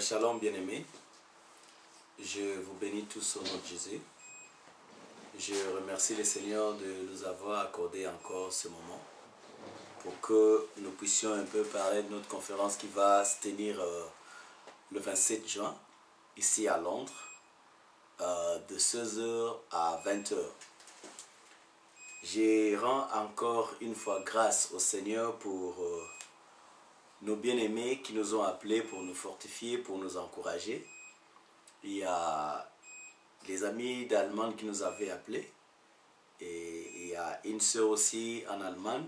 Shalom bien-aimés, je vous bénis tous au nom de Jésus. Je remercie le Seigneur de nous avoir accordé encore ce moment pour que nous puissions un peu parler de notre conférence qui va se tenir le 27 juin ici à Londres de 16h à 20h. Je rends encore une fois grâce au Seigneur pour nos bien-aimés qui nous ont appelés pour nous fortifier, pour nous encourager. Il y a les amis d'Allemagne qui nous avaient appelés et il y a une sœur aussi en Allemagne,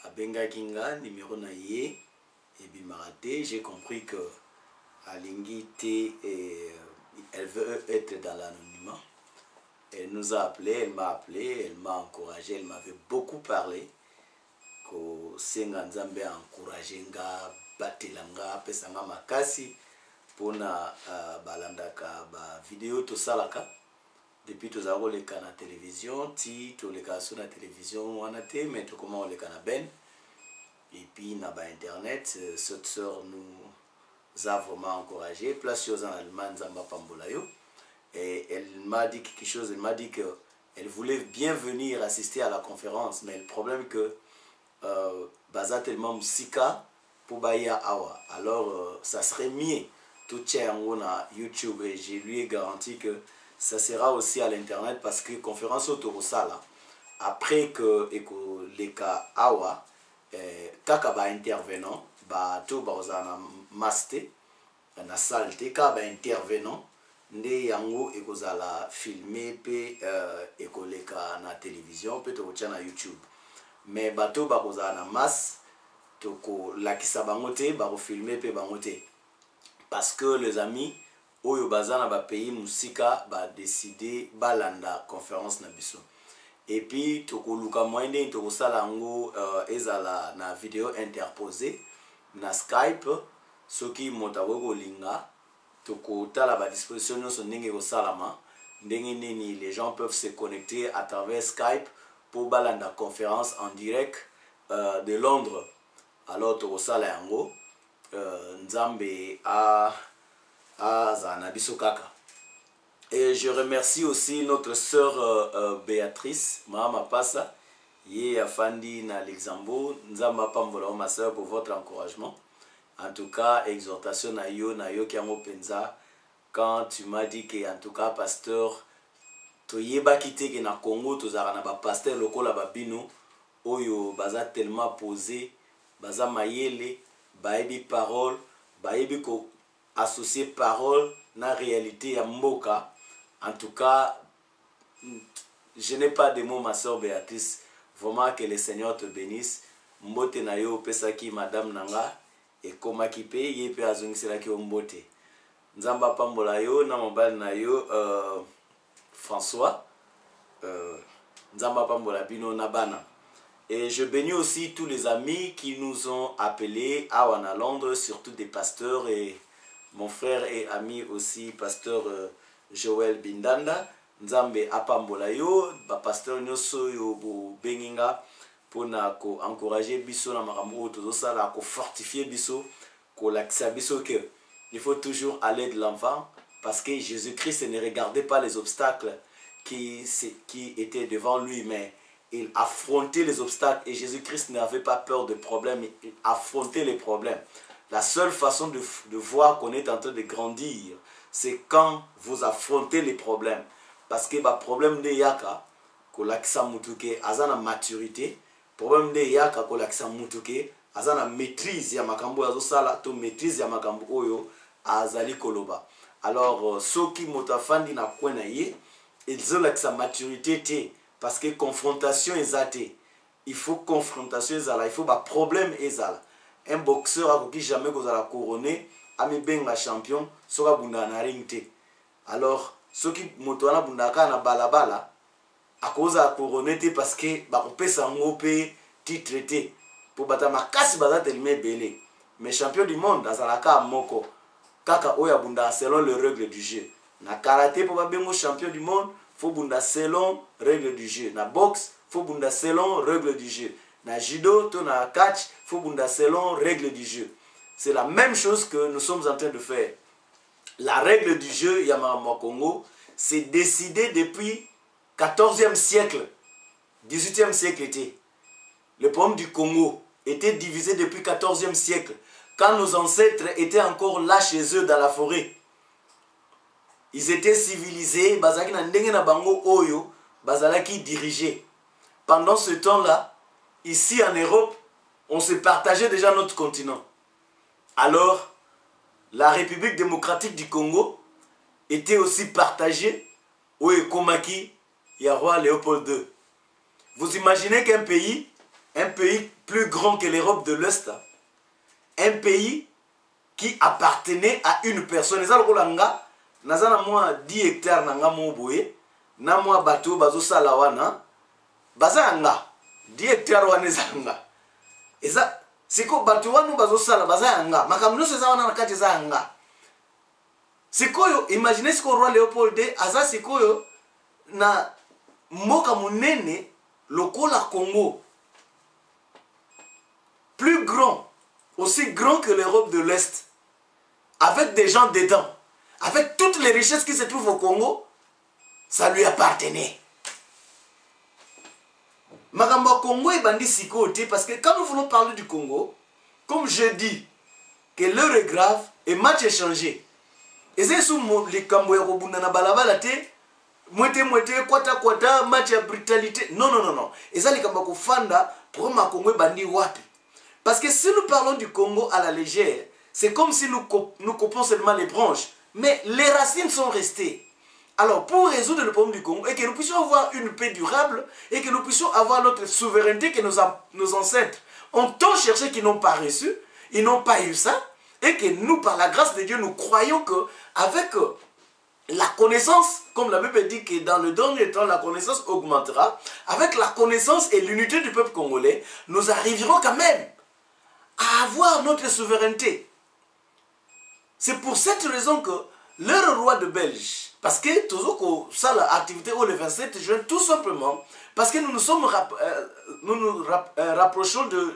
à Benga Kinga, numéro naïe et Bimarate. J'ai compris que Alingi elle veut être dans l'anonymat. Elle nous a appelé, elle m'a encouragé, elle m'avait beaucoup parlé. Ko senga nzambe encouragé nga batelanga pesanga makasi pona balandaka ba vidéo to salaka depuis tozala koleka na télévision ti toleka so na télévision wana te mais tokoma koleka na ben et puis na ba internet. Cette sœur nous a vraiment encouragé place aux en Allemagne nzamba pambola yo. Et elle m'a dit quelque chose, elle m'a dit que elle voulait bien venir assister à la conférence, mais le problème que baza tellement musika pour baya awa, alors ça serait mieux tout tient na YouTube et je lui ai garanti que ça sera aussi à l'internet parce que conférence autorisala après que les cas awa kaka ba intervenant ba to baza na master na salte ka ba intervenant nde yango ekozala filmé pe ekoleka na télévision pe to na YouTube. Mais bateau bakozala na masse toko lakisa bango te bako filmer pe bango te parce que les amis oyo baza na ba pays musika ba décider balanda conférence na biso et puis toko luka moyen toko sala ngo ezala na vidéo interposée na Skype soki motawo ko linga toko tala ba disposition nyonso ndenge ko salama ndenge nini les gens peuvent se connecter à travers Skype pour balanda conférence en direct de Londres. Alors tokosala yango nzambe a zanabiso kaka. Et je remercie aussi notre sœur Béatrice Mama Passa yé afandi na Luxembourg. Nzamba pambola ma sœur pour votre encouragement. En tout cas, exhortation na yo ki yango penza quand tu m'as dit que en tout cas pasteur toyeba kite ke na Congo tozara na ba pasteur lokola babino oyo baza tellement posé baza mayele baebi parole baebi ko associer parole na réalité ya mboka. En tout cas, je n'ai pas de mots ma sœur Béatrice, vraiment que le Seigneur te bénisse. Mbote na yo pesaki madame nanga et koma kipe ye pe azongisela ki mbote nzamba pambola yo na mobile na yo François nzamba pambola bino na bana. Et je bénis aussi tous les amis qui nous ont appelés à Londres, surtout des pasteurs et mon frère et ami aussi pasteur Joël Bindanda nzambe apambola yo ba pasteur nyoso yo bo benginga pona ko encourager biso na makambo to sala ko fortifier biso ko lakisa biso que il faut toujours aller de l'avant parce que Jésus-Christ ne regardait pas les obstacles qui étaient devant lui, mais il affrontait les obstacles et Jésus-Christ n'avait pas peur de problèmes, il affrontait les problèmes. La seule façon de voir qu'on est en train de grandir, c'est quand vous affrontez les problèmes. Parce que le problème de yaka, ko lakisa mutuke azana maturité, problème de yaka ko lakisa mutuke azana maîtrise ya makambo yazo sala to maîtrise ya makambo oyo azali koloba. Alors ceux qui motafandi na kwena ye ils ont sa maturité té parce que confrontation ezate. Il faut confrontation ezala, il faut ba problème ezala. Un boxeur a qui jamais kozala couronné ami benga champion soka bunda na ring té. Alors ceux qui motona bundaka na balabala a cause à couronné té parce que ba kopesa ngope titre té pour bata makasi baza tellement belé. Mais champion du monde azalaka moko kaka oya bunda selon les règles du jeu. Na karaté pour bengo champion du monde faut bunda selon règles du jeu. Na boxe faut bunda selon règles du jeu. Na judo to na catch faut bunda selon règles du jeu. c'est la même chose que nous sommes en train de faire. La règle du jeu Yamama Congo, c'est décidé depuis 14e siècle, 18e siècle était. Le problème du Congo était divisé depuis 14e siècle, quand nos ancêtres étaient encore là chez eux dans la forêt. Ils étaient civilisés, bazalaki na ndenge na bango oyo, bazalaki dirigés. Pendant ce temps-là, ici en Europe, on se partageait déjà notre continent. Alors, la République démocratique du Congo était aussi partagée au Ekomaki, il y a roi Léopold II. Vous imaginez qu'un pays plus grand que l'Europe de l'Est, un pays qui appartenait à une personne, nazana moi 10 hectares nanga moboye, na moi bateau bazo salawana, bazanga 10 hectares wanezanga. Et ça, c'est quoi bateau wanu bazo sala bazanga, makamno se zawana na kati zanga. C'est quoi yo, imaginez ce que roi Léopold II aza c'est quoi yo na mboka munene lokola Congo. Plus grand, aussi grand que l'Europe de l'Est, avec des gens dedans, avec toutes les richesses qui se trouvent au Congo, ça lui appartenait. Makambo Congo est bandit psychoté parce que quand nous voulons parler du Congo, comme je dis, que l'heure est grave et match est changé. Et c'est sous les Kambo ya Robuna na balabala te, moitié, kwata, match à brutalité. Non. Et ça les Kambo fanda pour ma Congo bandit wapi. Parce que si nous parlons du Congo à la légère, c'est comme si nous coupons seulement les branches. Mais les racines sont restées. Alors, pour résoudre le problème du Congo, et que nous puissions avoir une paix durable, et que nous puissions avoir notre souveraineté que nos ancêtres ont tant cherché qu'ils n'ont pas reçu, ils n'ont pas eu ça, et que nous, par la grâce de Dieu, nous croyons qu'avec la connaissance, comme la Bible dit que dans le dernier temps, la connaissance augmentera, avec la connaissance et l'unité du peuple congolais, nous arriverons quand même à avoir notre souveraineté. C'est pour cette raison que le roi de Belge, parce que toujours ça l'activité le 27 juin, tout simplement, parce que nous nous rapprochons de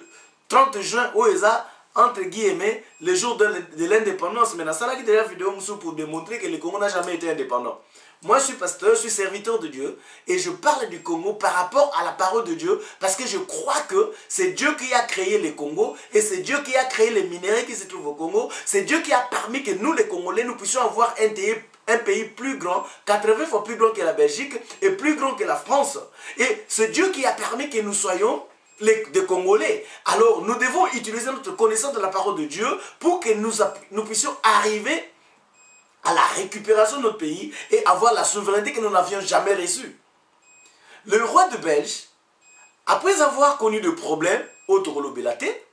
30 juin où ils ont, entre guillemets, le jour de l'indépendance. Mais dans ça, il y a une vidéo pour démontrer que le Congo n'a jamais été indépendant. Moi, je suis pasteur, je suis serviteur de Dieu et je parle du Congo par rapport à la parole de Dieu parce que je crois que c'est Dieu qui a créé le Congo et c'est Dieu qui a créé les minéraux qui se trouvent au Congo. C'est Dieu qui a permis que nous, les Congolais, nous puissions avoir un pays plus grand, 80 fois plus grand que la Belgique et plus grand que la France. Et c'est Dieu qui a permis que nous soyons des Congolais. Alors, nous devons utiliser notre connaissance de la parole de Dieu pour que nous puissions arriver à la récupération de notre pays et avoir la souveraineté que nous n'avions jamais reçue. Le roi de Belge, après avoir connu des problèmes au Togolo Bélaté,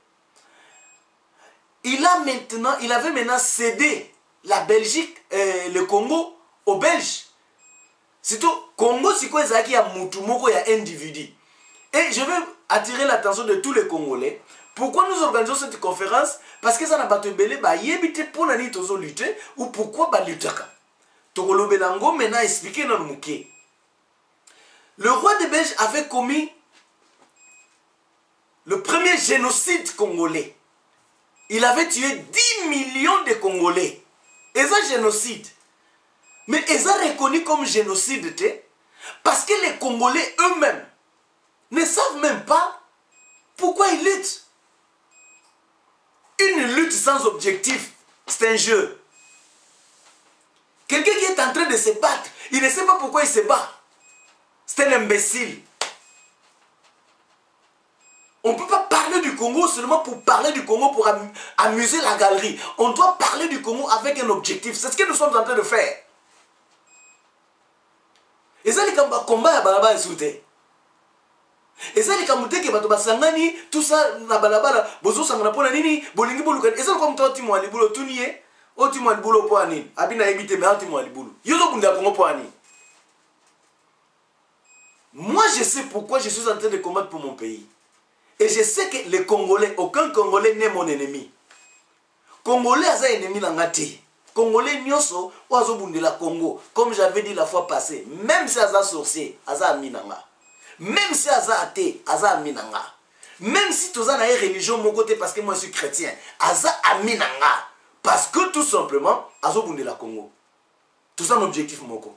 il avait maintenant cédé la Belgique et le Congo aux Belges. Surtout, Congo, c'est quoi ça qui a Moutoumoko, il y a individu. Et je veux attirer l'attention de tous les Congolais. Pourquoi nous organisons cette conférence? Parce que ça n'a pas été belé, pour lutter ou pourquoi lutter. Togolo Belango maintenant expliqué dans le mouké. Le roi des Belges avait commis le premier génocide congolais. Il avait tué 10 millions de Congolais. Et ça, génocide. Mais ils ont reconnu comme génocide parce que les Congolais eux-mêmes ne savent même pas pourquoi ils luttent. Une lutte sans objectif, c'est un jeu. Quelqu'un qui est en train de se battre, il ne sait pas pourquoi il se bat. C'est un imbécile. On ne peut pas parler du Congo seulement pour parler du Congo, pour amuser la galerie. On doit parler du Congo avec un objectif. C'est ce que nous sommes en train de faire. Et ça, les combats à Balaba et Souté. Et ça, les kamute qui bato basangani, tout ça, na balabala, bozo sangana pona nini, bolingi bolukan. Et ça, comme toi, timo alibulo, tuniye, o timo alibulo poani, abina ebite, mais timo alibulo. Yozo bunda kongo poani. Moi, je sais pourquoi je suis en train de combattre pour mon pays. Et je sais que les Congolais, aucun Congolais n'est mon ennemi. Congolais a un ennemi dans la terre. Congolais nyoso, oazo bundela Congo, comme j'avais dit la fois passée, même si aza sorcier, aza aminanga. Même si aza athée, aza aminanga. Même si tu as une religion, mon côté, parce que moi je suis chrétien, aza aminanga. Parce que tout simplement, azo bunde la Congo. Tout ça, un objectif moko.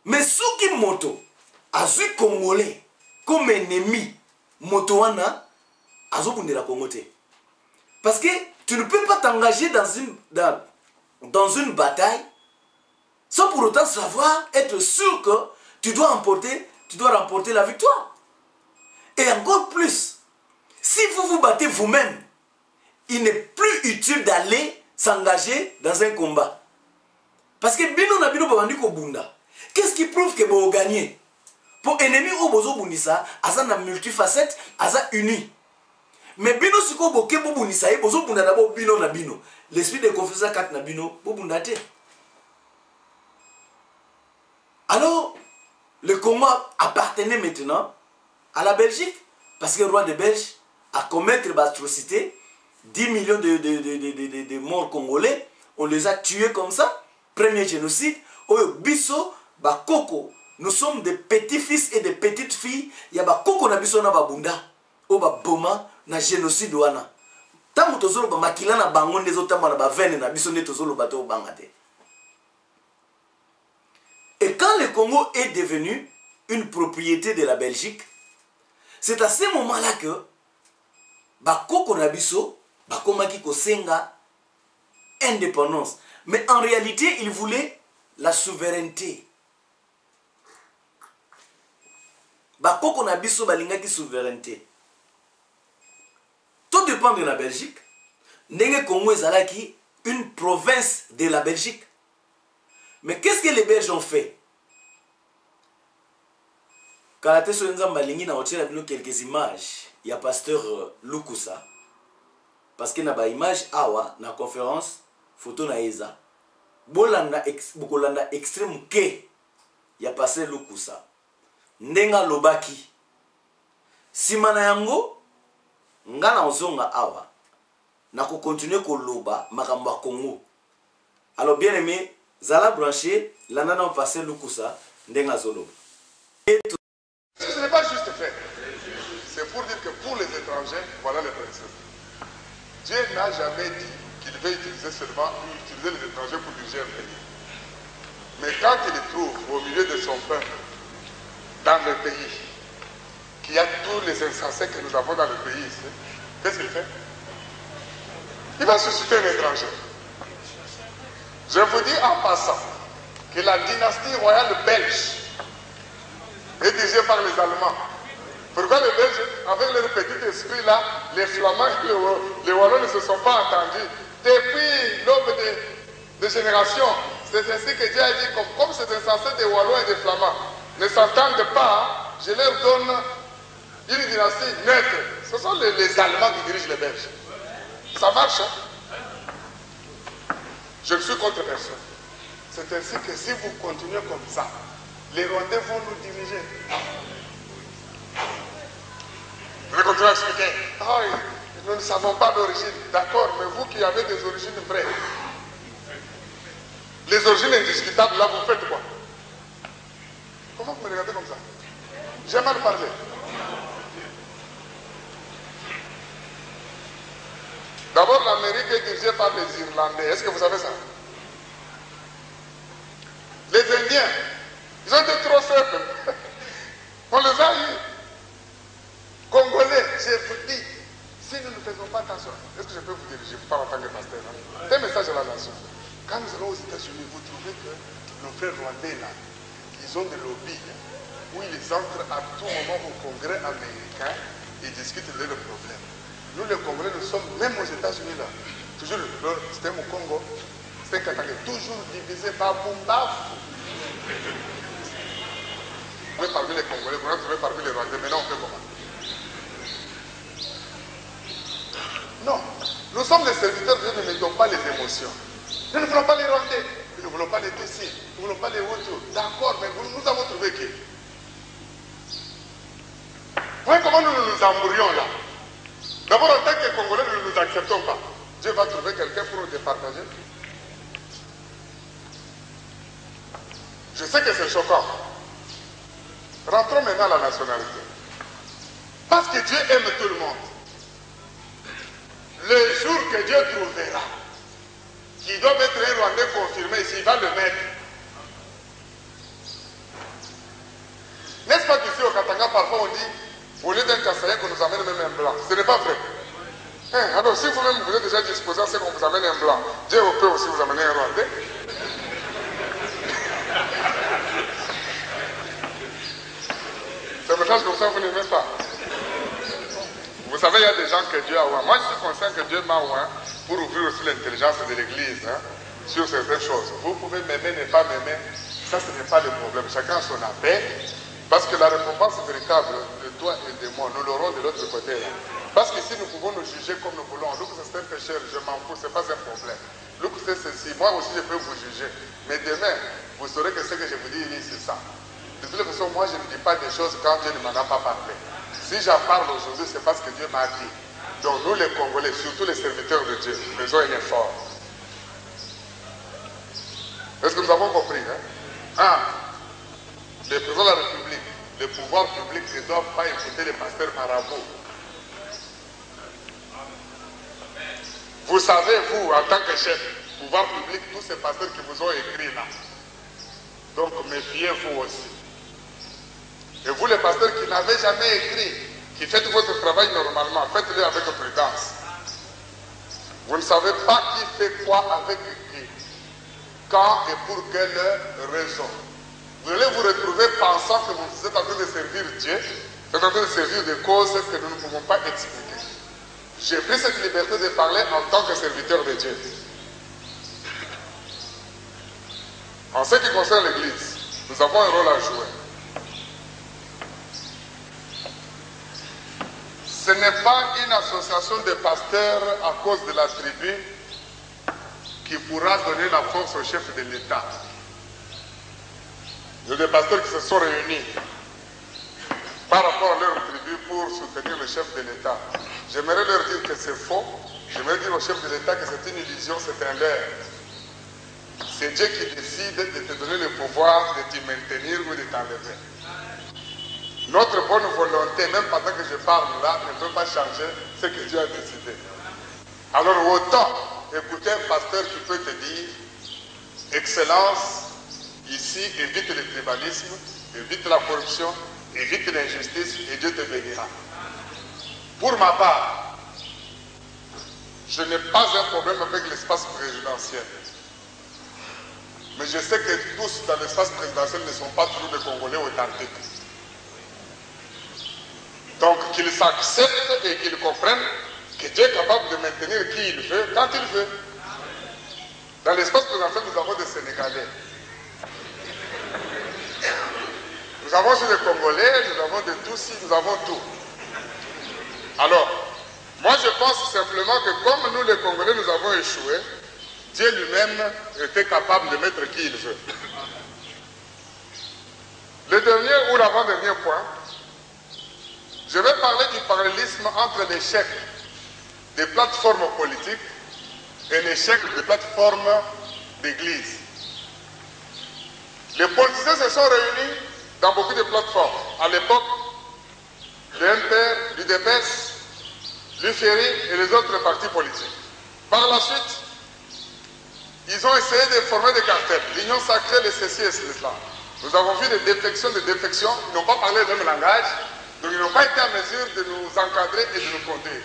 Mais ce qui moto, azu congolais, comme ennemi, moto wana, azo bunde la Congo te. Parce que tu ne peux pas t'engager dans une bataille sans pour autant savoir, être sûr que tu dois remporter la victoire. Et encore plus, si vous vous battez vous-même, il n'est plus utile d'aller s'engager dans un combat. Parce que bino na bino babandi ko bunda. Qu'est-ce qui prouve que vous gagnez? Pour ennemi ou bozo bundisa, asa na multifacette, asa uni. Mais bino siko boke bo bundisa, bozo bunda d'abord bino na bino. L'esprit de confiance kat na bino, bo bundate. Alors, le Congo appartenait maintenant à la Belgique, parce que le roi de Belge a commettre l'atrocité, 10 millions de morts congolais, on les a tués comme ça, premier génocide, Oyo biso, bakoko, nous sommes des petits-fils et des petites filles, il y a bakoko na biso na babunda, o baboma na génocide wana. Tant que tozolo ba makila na bango ndezo tamo na ba vene na biso ne tozolo bato bangate. Et quand le Congo est devenu une propriété de la Belgique, c'est à ce moment-là que bakoko na biso bakomaki kosenga indépendance. Mais en réalité, il voulait la souveraineté. Bakoko na biso balingaki souveraineté. Tout dépend de la Belgique. Ndenge Congo ezalaki une province de la Belgique. Mais qu'est-ce que les Belges ont fait? Quand on a quelques images, il y a pasteur Lukusa. Parce qu'il y a une image awa na conférence photo na eza. Bolanda extrême ke. Il y a pasteur Lukusa. Ndenga lobaki. Simana yango ngana ozonga awa. Na ko continuer ko loba makamba Congo. Alors bien aimé, Zala branché, l'anana pasteur Lukusa, ndenga zolo. Ce n'est pas juste fait. C'est pour dire que pour les étrangers, voilà les principes. Dieu n'a jamais dit qu'il veut utiliser les étrangers pour diriger un pays. Mais quand il trouve au milieu de son peuple, dans le pays, qu'il y a tous les insensés que nous avons dans le pays ici, qu'est-ce qu'il fait? Il va susciter un étranger. Je vous dis en passant que la dynastie royale belge est dirigée par les Allemands. Pourquoi les Belges, avec leur petit esprit là, les Flamands et les Wallons ne se sont pas entendus? Depuis l'aube de génération, c'est ainsi que Dieu a dit, comme c'est insensé des Wallons et des Flamands ne s'entendent pas, je leur donne une dynastie neutre. Ce sont les Allemands qui dirigent les Belges. Ça marche, hein? Je ne suis contre personne. C'est ainsi que si vous continuez comme ça, les Rwandais vont nous diriger. Je vais continuer à expliquer. Oh, nous ne savons pas d'origine. D'accord, mais vous qui avez des origines vraies, les origines indiscutables, là, vous faites quoi? Comment vous me regardez comme ça? J'ai mal parlé. D'abord, l'Amérique est dirigée par les Irlandais. Est-ce que vous savez ça? Les Indiens, ils ont été trop simples. On les a eu. Congolais, je vous dis, si nous ne faisons pas attention, est-ce que je peux vous diriger, vous parlez en tant que pasteur, hein? C'est un message à la nation. Quand nous allons aux États-Unis, vous trouvez que nos frères rwandais, là, ils ont des lobbies, où ils entrent à tout moment au Congrès américain et discutent de leurs problèmes. Nous, les Congolais, nous sommes, même aux États-Unis, là, toujours le système au Congo, c'est toujours divisé par Bumbafu. Vous trouvez parmi les Congolais, vous trouvez parmi les Rwandais, maintenant on fait comment? Non, nous sommes les serviteurs de Dieu, ne mettons pas les émotions. Nous ne voulons pas les Rwandais, nous ne voulons pas les Tessis, nous ne voulons pas les Hutus. D'accord, mais nous avons trouvé qui? Voyez comment nous nous embrouillons là. D'abord, en tant que Congolais, nous ne nous acceptons pas. Dieu va trouver quelqu'un pour nous départager. Je sais que c'est choquant. Rentrons maintenant à la nationalité. Parce que Dieu aime tout le monde. Le jour que Dieu trouvera qu'il doit mettre un Rwandais confirmé ici, il va le mettre. N'est-ce pas qu'ici au Katanga, parfois on dit, au lieu d'un Kassaïen qu'on nous amène même un blanc. Ce n'est pas vrai. Alors si vous-même vous êtes déjà disposé à ce qu'on vous amène un blanc, Dieu peut aussi vous amener un Rwandais. Ce message comme ça, vous n'aimez pas. Vous savez, il y a des gens que Dieu a oint. Moi, je suis conscient que Dieu m'a oint pour ouvrir aussi l'intelligence de l'Église sur certaines choses. Vous pouvez m'aimer, ne pas m'aimer. Ça, ce n'est pas le problème. Chacun a son appel. Parce que la récompense véritable de toi et de moi, nous l'aurons de l'autre côté. Là. Parce qu'ici, nous pouvons nous juger comme nous voulons. Luc, c'est un péché, je m'en fous, ce n'est pas un problème. Luc, c'est ceci. Moi aussi, je peux vous juger. Mais demain, vous saurez que ce que je vous dis, c'est ça. De toute façon, moi, je ne dis pas des choses quand Dieu ne m'en a pas parlé. Si j'en parle aujourd'hui, c'est parce que Dieu m'a dit. Donc, nous, les Congolais, surtout les serviteurs de Dieu, faisons un effort. Est-ce que nous avons compris le président de la République, le pouvoir public ne doit pas écouter les pasteurs marabouts. Vous savez, vous, en tant que chef, pouvoir public, tous ces pasteurs qui vous ont écrit là. Donc, méfiez-vous aussi. Et vous, les pasteurs qui n'avez jamais écrit, qui faites votre travail normalement, faites-le avec prudence. Vous ne savez pas qui fait quoi avec qui, quand et pour quelle raison. Vous allez vous retrouver pensant que vous êtes en train de servir Dieu, vous êtes en train de servir des causes que nous ne pouvons pas expliquer. J'ai pris cette liberté de parler en tant que serviteur de Dieu. En ce qui concerne l'Église, nous avons un rôle à jouer. Ce n'est pas une association de pasteurs à cause de la tribu qui pourra donner la force au chef de l'État. Il y a des pasteurs qui se sont réunis par rapport à leur tribu pour soutenir le chef de l'État. J'aimerais leur dire que c'est faux. J'aimerais dire au chef de l'État que c'est une illusion, c'est un leurre. C'est Dieu qui décide de te donner le pouvoir de t'y maintenir ou de t'enlever. Notre bonne volonté, même pendant que je parle là, ne peut pas changer ce que Dieu a décidé. Alors autant écouter un pasteur qui peut te dire, Excellence, ici, évite le tribalisme, évite la corruption, évite l'injustice et Dieu te bénira. Pour ma part, je n'ai pas un problème avec l'espace présidentiel. Mais je sais que tous dans l'espace présidentiel ne sont pas toujours des Congolais authentiques. Donc qu'ils s'acceptent et qu'ils comprennent que Dieu est capable de maintenir qui il veut, quand il veut. Dans l'espace présidentiel, nous avons des Sénégalais. Nous avons aussi des Congolais, nous avons des Tutsis, nous avons tout. Alors, moi je pense simplement que comme nous les Congolais, nous avons échoué, Dieu lui-même était capable de mettre qui il veut. Le dernier ou l'avant-dernier point, je vais parler du parallélisme entre l'échec des plateformes politiques et l'échec des plateformes d'église. Les politiciens se sont réunis dans beaucoup de plateformes. À l'époque, l'UMPR, l'UDPS, l'UFERI et les autres partis politiques. Par la suite, ils ont essayé de former des cartels. L'Union sacrée, le ceci et cela. Nous avons vu des défections, ils n'ont pas parlé le même langage, donc ils n'ont pas été en mesure de nous encadrer et de nous conduire.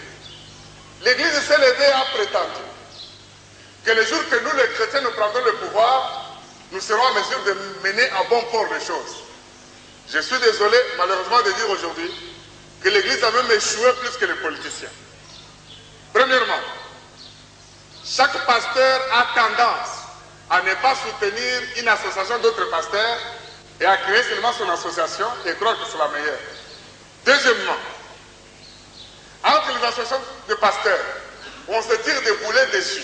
L'Église s'est levée et a prétendu que le jour que nous, les chrétiens, nous prendrons le pouvoir, nous serons en mesure de mener à bon port les choses. Je suis désolé, malheureusement, de dire aujourd'hui que l'Église a même échoué plus que les politiciens. Premièrement, chaque pasteur a tendance à ne pas soutenir une association d'autres pasteurs et à créer seulement son association et croire que c'est la meilleure. Deuxièmement, entre les associations de pasteurs, on se tire des boulets dessus.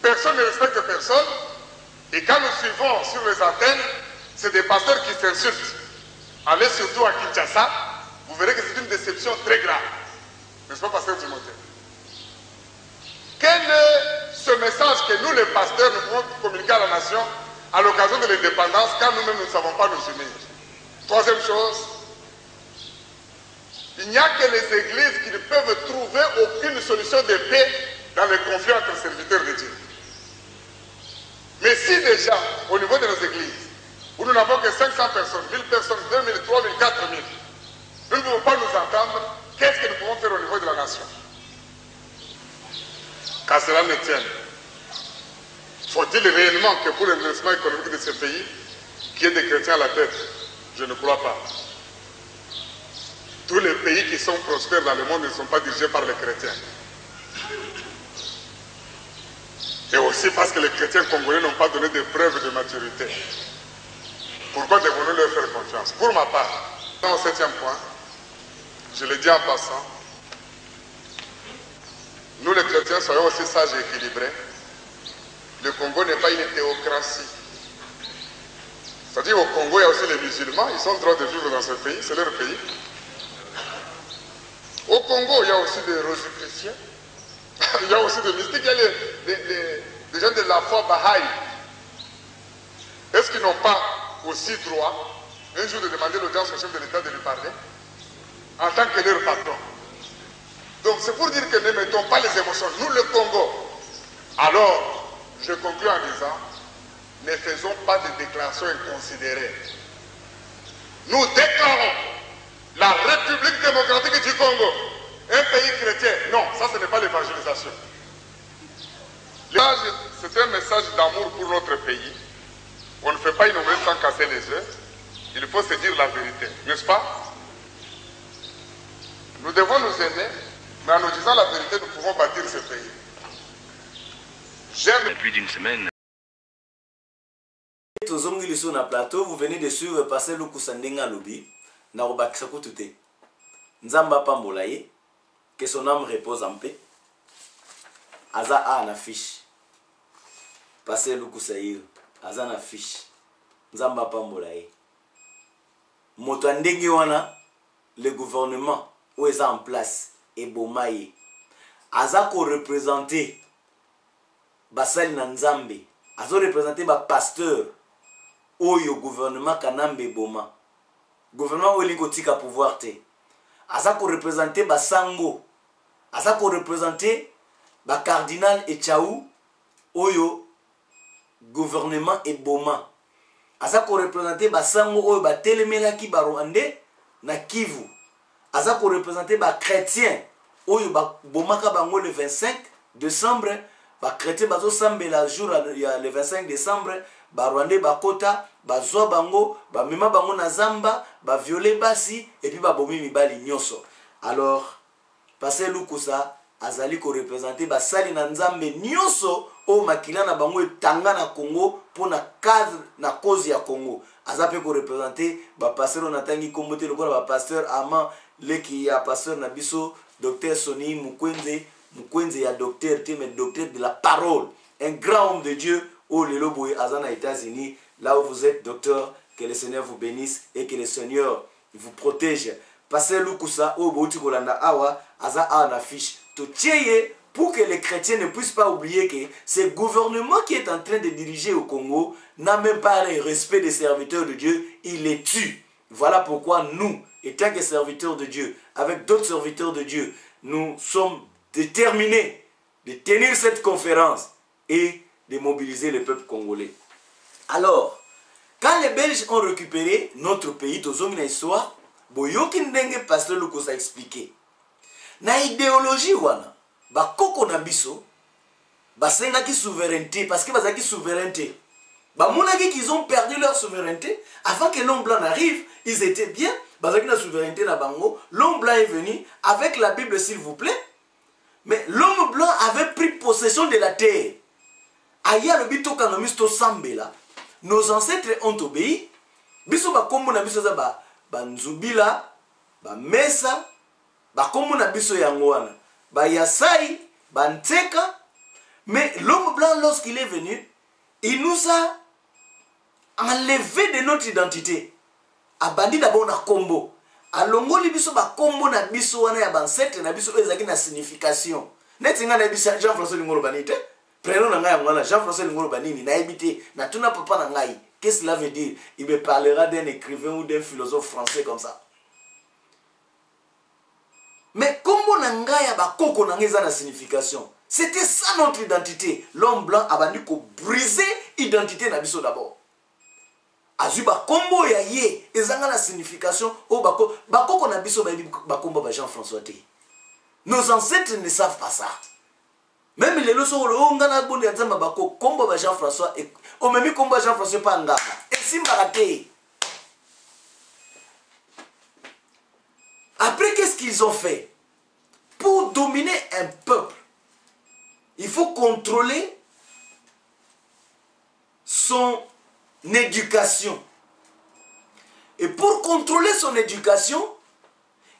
Personne ne respecte personne. Et quand nous suivons sur les antennes, c'est des pasteurs qui s'insultent. Allez surtout à Kinshasa, vous verrez que c'est une déception très grave. N'est-ce pas, pasteur Timothée? Quel est ce message que nous, les pasteurs, nous pouvons communiquer à la nation à l'occasion de l'indépendance quand nous-mêmes ne savons pas nous unir? Troisième chose, Il n'y a que les églises qui ne peuvent trouver aucune solution de paix dans les conflits entre serviteurs de Dieu. Mais si déjà, au niveau de nos églises, où nous n'avons que 500 personnes, 1000 personnes, 2000, 3000, 4000, nous ne pouvons pas nous entendre, qu'est-ce que nous pouvons faire au niveau de la nation? Qu'à cela ne tienne, faut-il réellement que pour le redressement économique de ce pays, qu'il y ait des chrétiens à la tête? Je ne crois pas. Tous les pays qui sont prospères dans le monde ne sont pas dirigés par les chrétiens. Et aussi parce que les chrétiens congolais n'ont pas donné de preuves de maturité. Pourquoi devons-nous leur faire confiance? Pour ma part, au 7e point, je le dis en passant, nous les chrétiens soyons aussi sages et équilibrés. Le Congo n'est pas une théocratie. C'est-à-dire au Congo, il y a aussi les musulmans, ils sont en droit de vivre dans ce pays, c'est leur pays. Au Congo, il y a aussi des rosicruciens, il y a aussi des mystiques, il y a des gens de la foi Baha'i. Est-ce qu'ils n'ont pas aussi droit, un jour, de demander l'audience au chef de l'État de lui parler, en tant que leur patron? Donc c'est pour dire que ne mettons pas les émotions, nous le Congo. Alors, je conclue en disant, ne faisons pas de déclarations inconsidérées. Nous déclarons la République démocratique du Congo, un pays chrétien. Non, ça ce n'est pas l'évangélisation. C'est un message d'amour pour notre pays. On ne fait pas une omelette sans casser les œufs. Il faut se dire la vérité, n'est-ce pas? Nous devons nous aimer, mais en nous disant la vérité, nous pouvons bâtir ce pays. J'aime. Plus d'une semaine. Sur le plateau, vous venez de suivre passer le Koussandenga Lobi. Narobakisako Tute. Nzamba Pambolaye. Que son âme repose en paix. Aza a na fiche. Passer le Koussaïr. Aza na fiche. Nzamba Pambolaye. Motandenge wana. Le gouvernement où est en place. Et Bomaye. Aza ko représenter. Basali na Nzambe. Aza représenter ba pasteur. Oyo gouvernement Kanambe Boma. Gouvernement Oli Kotika pouvoir te. Asa ko représenter ba Sango. Asa ko représenter ba cardinal Echaou. Oyo gouvernement Eboma. Asa ko représenter ba Sango oyo ba Telemelaki ba Rwandais na Kivu. Asa ko représenter ba chrétien oyo ba Bomaka bango le 25 décembre. Ba chrétien bazo sambela jour le 25 décembre. Ba Rwandais ba kota, ba zwa bango, ba mema bango na zamba, ba violer basi, et puis ba bomi mibali nyoso. Alors, Passer Lukusa, azali ko représenter ba sali na nzambe nyoso, o makila na bango etanga na Congo, pour na cadre na cause ya Congo. Azape ko représenter ba pasteur onatangi kombote lokola ba pasteur Ama, leki ya pasteur na biso, docteur Soni Mukwenze ya docteur, mais docteur de la parole. Un grand homme de Dieu. Oh, les lobos Azana États-Unis, là où vous êtes, docteur, que le Seigneur vous bénisse et que le Seigneur vous protège. Passez Lukusa, oh, Boutikolanda Awa, Aza a une affiche. Tout tieye pour que les chrétiens ne puissent pas oublier que ce gouvernement qui est en train de diriger au Congo n'a même pas le respect des serviteurs de Dieu, il les tue. Voilà pourquoi nous, étant que serviteurs de Dieu, avec d'autres serviteurs de Dieu, nous sommes déterminés de tenir cette conférence et de mobiliser le peuple congolais. Alors, quand les Belges ont récupéré notre pays, tozongi na histoire, boyoki ndenge pasteur Lukusa a expliqué. Na idéologie wana, ba koko na biso, ba sengaki souveraineté, parce que bazaki souveraineté. Ba monaki qu'ils ont perdu leur souveraineté, avant que l'homme blanc n'arrive, ils étaient bien, bazaki na souveraineté na bango, l'homme blanc est venu, avec la Bible s'il vous plaît, mais l'homme blanc avait pris possession de la terre. Aya le bito kanomisto sambela. Nos ancêtres ont obéi. Biso ba kombo na biso za ba nzubila, ba mesa, ba kombo na biso yango wana. Ba yasai, ba nteka. Mais l'homme blanc lorsqu'il est venu, il nous a enlevé de notre identité. Abandi d'abord na kombo. Alongoli biso ba kombo na biso wana ya ba ancêtre na biso ezaki na signification. Netinga na biso Jean-François Lingolo banite. Prenons Jean-François Lingolo Banini, n'a habité, n'a tout n'a pas n'angaï. Qu'est-ce que cela veut dire? Il me parlera d'un écrivain ou d'un philosophe français comme ça. Mais kombo nangaya ba koko nangeza na signification. C'était ça notre identité. L'homme blanc a bandu ko briser identité na biso d'abord. Azuba kombo ya ye ezanga la signification o bako na biso ba kombo ba Jean-François T. Nos ancêtres ne savent pas ça. Même les leçons on ngana bonde ya zamba bako kombo ba Jean-François et o memi kombo Jean-François pa ngama. Et simbarate. Après qu'est-ce qu'ils ont fait? Pour dominer un peuple, il faut contrôler son éducation. Et pour contrôler son éducation,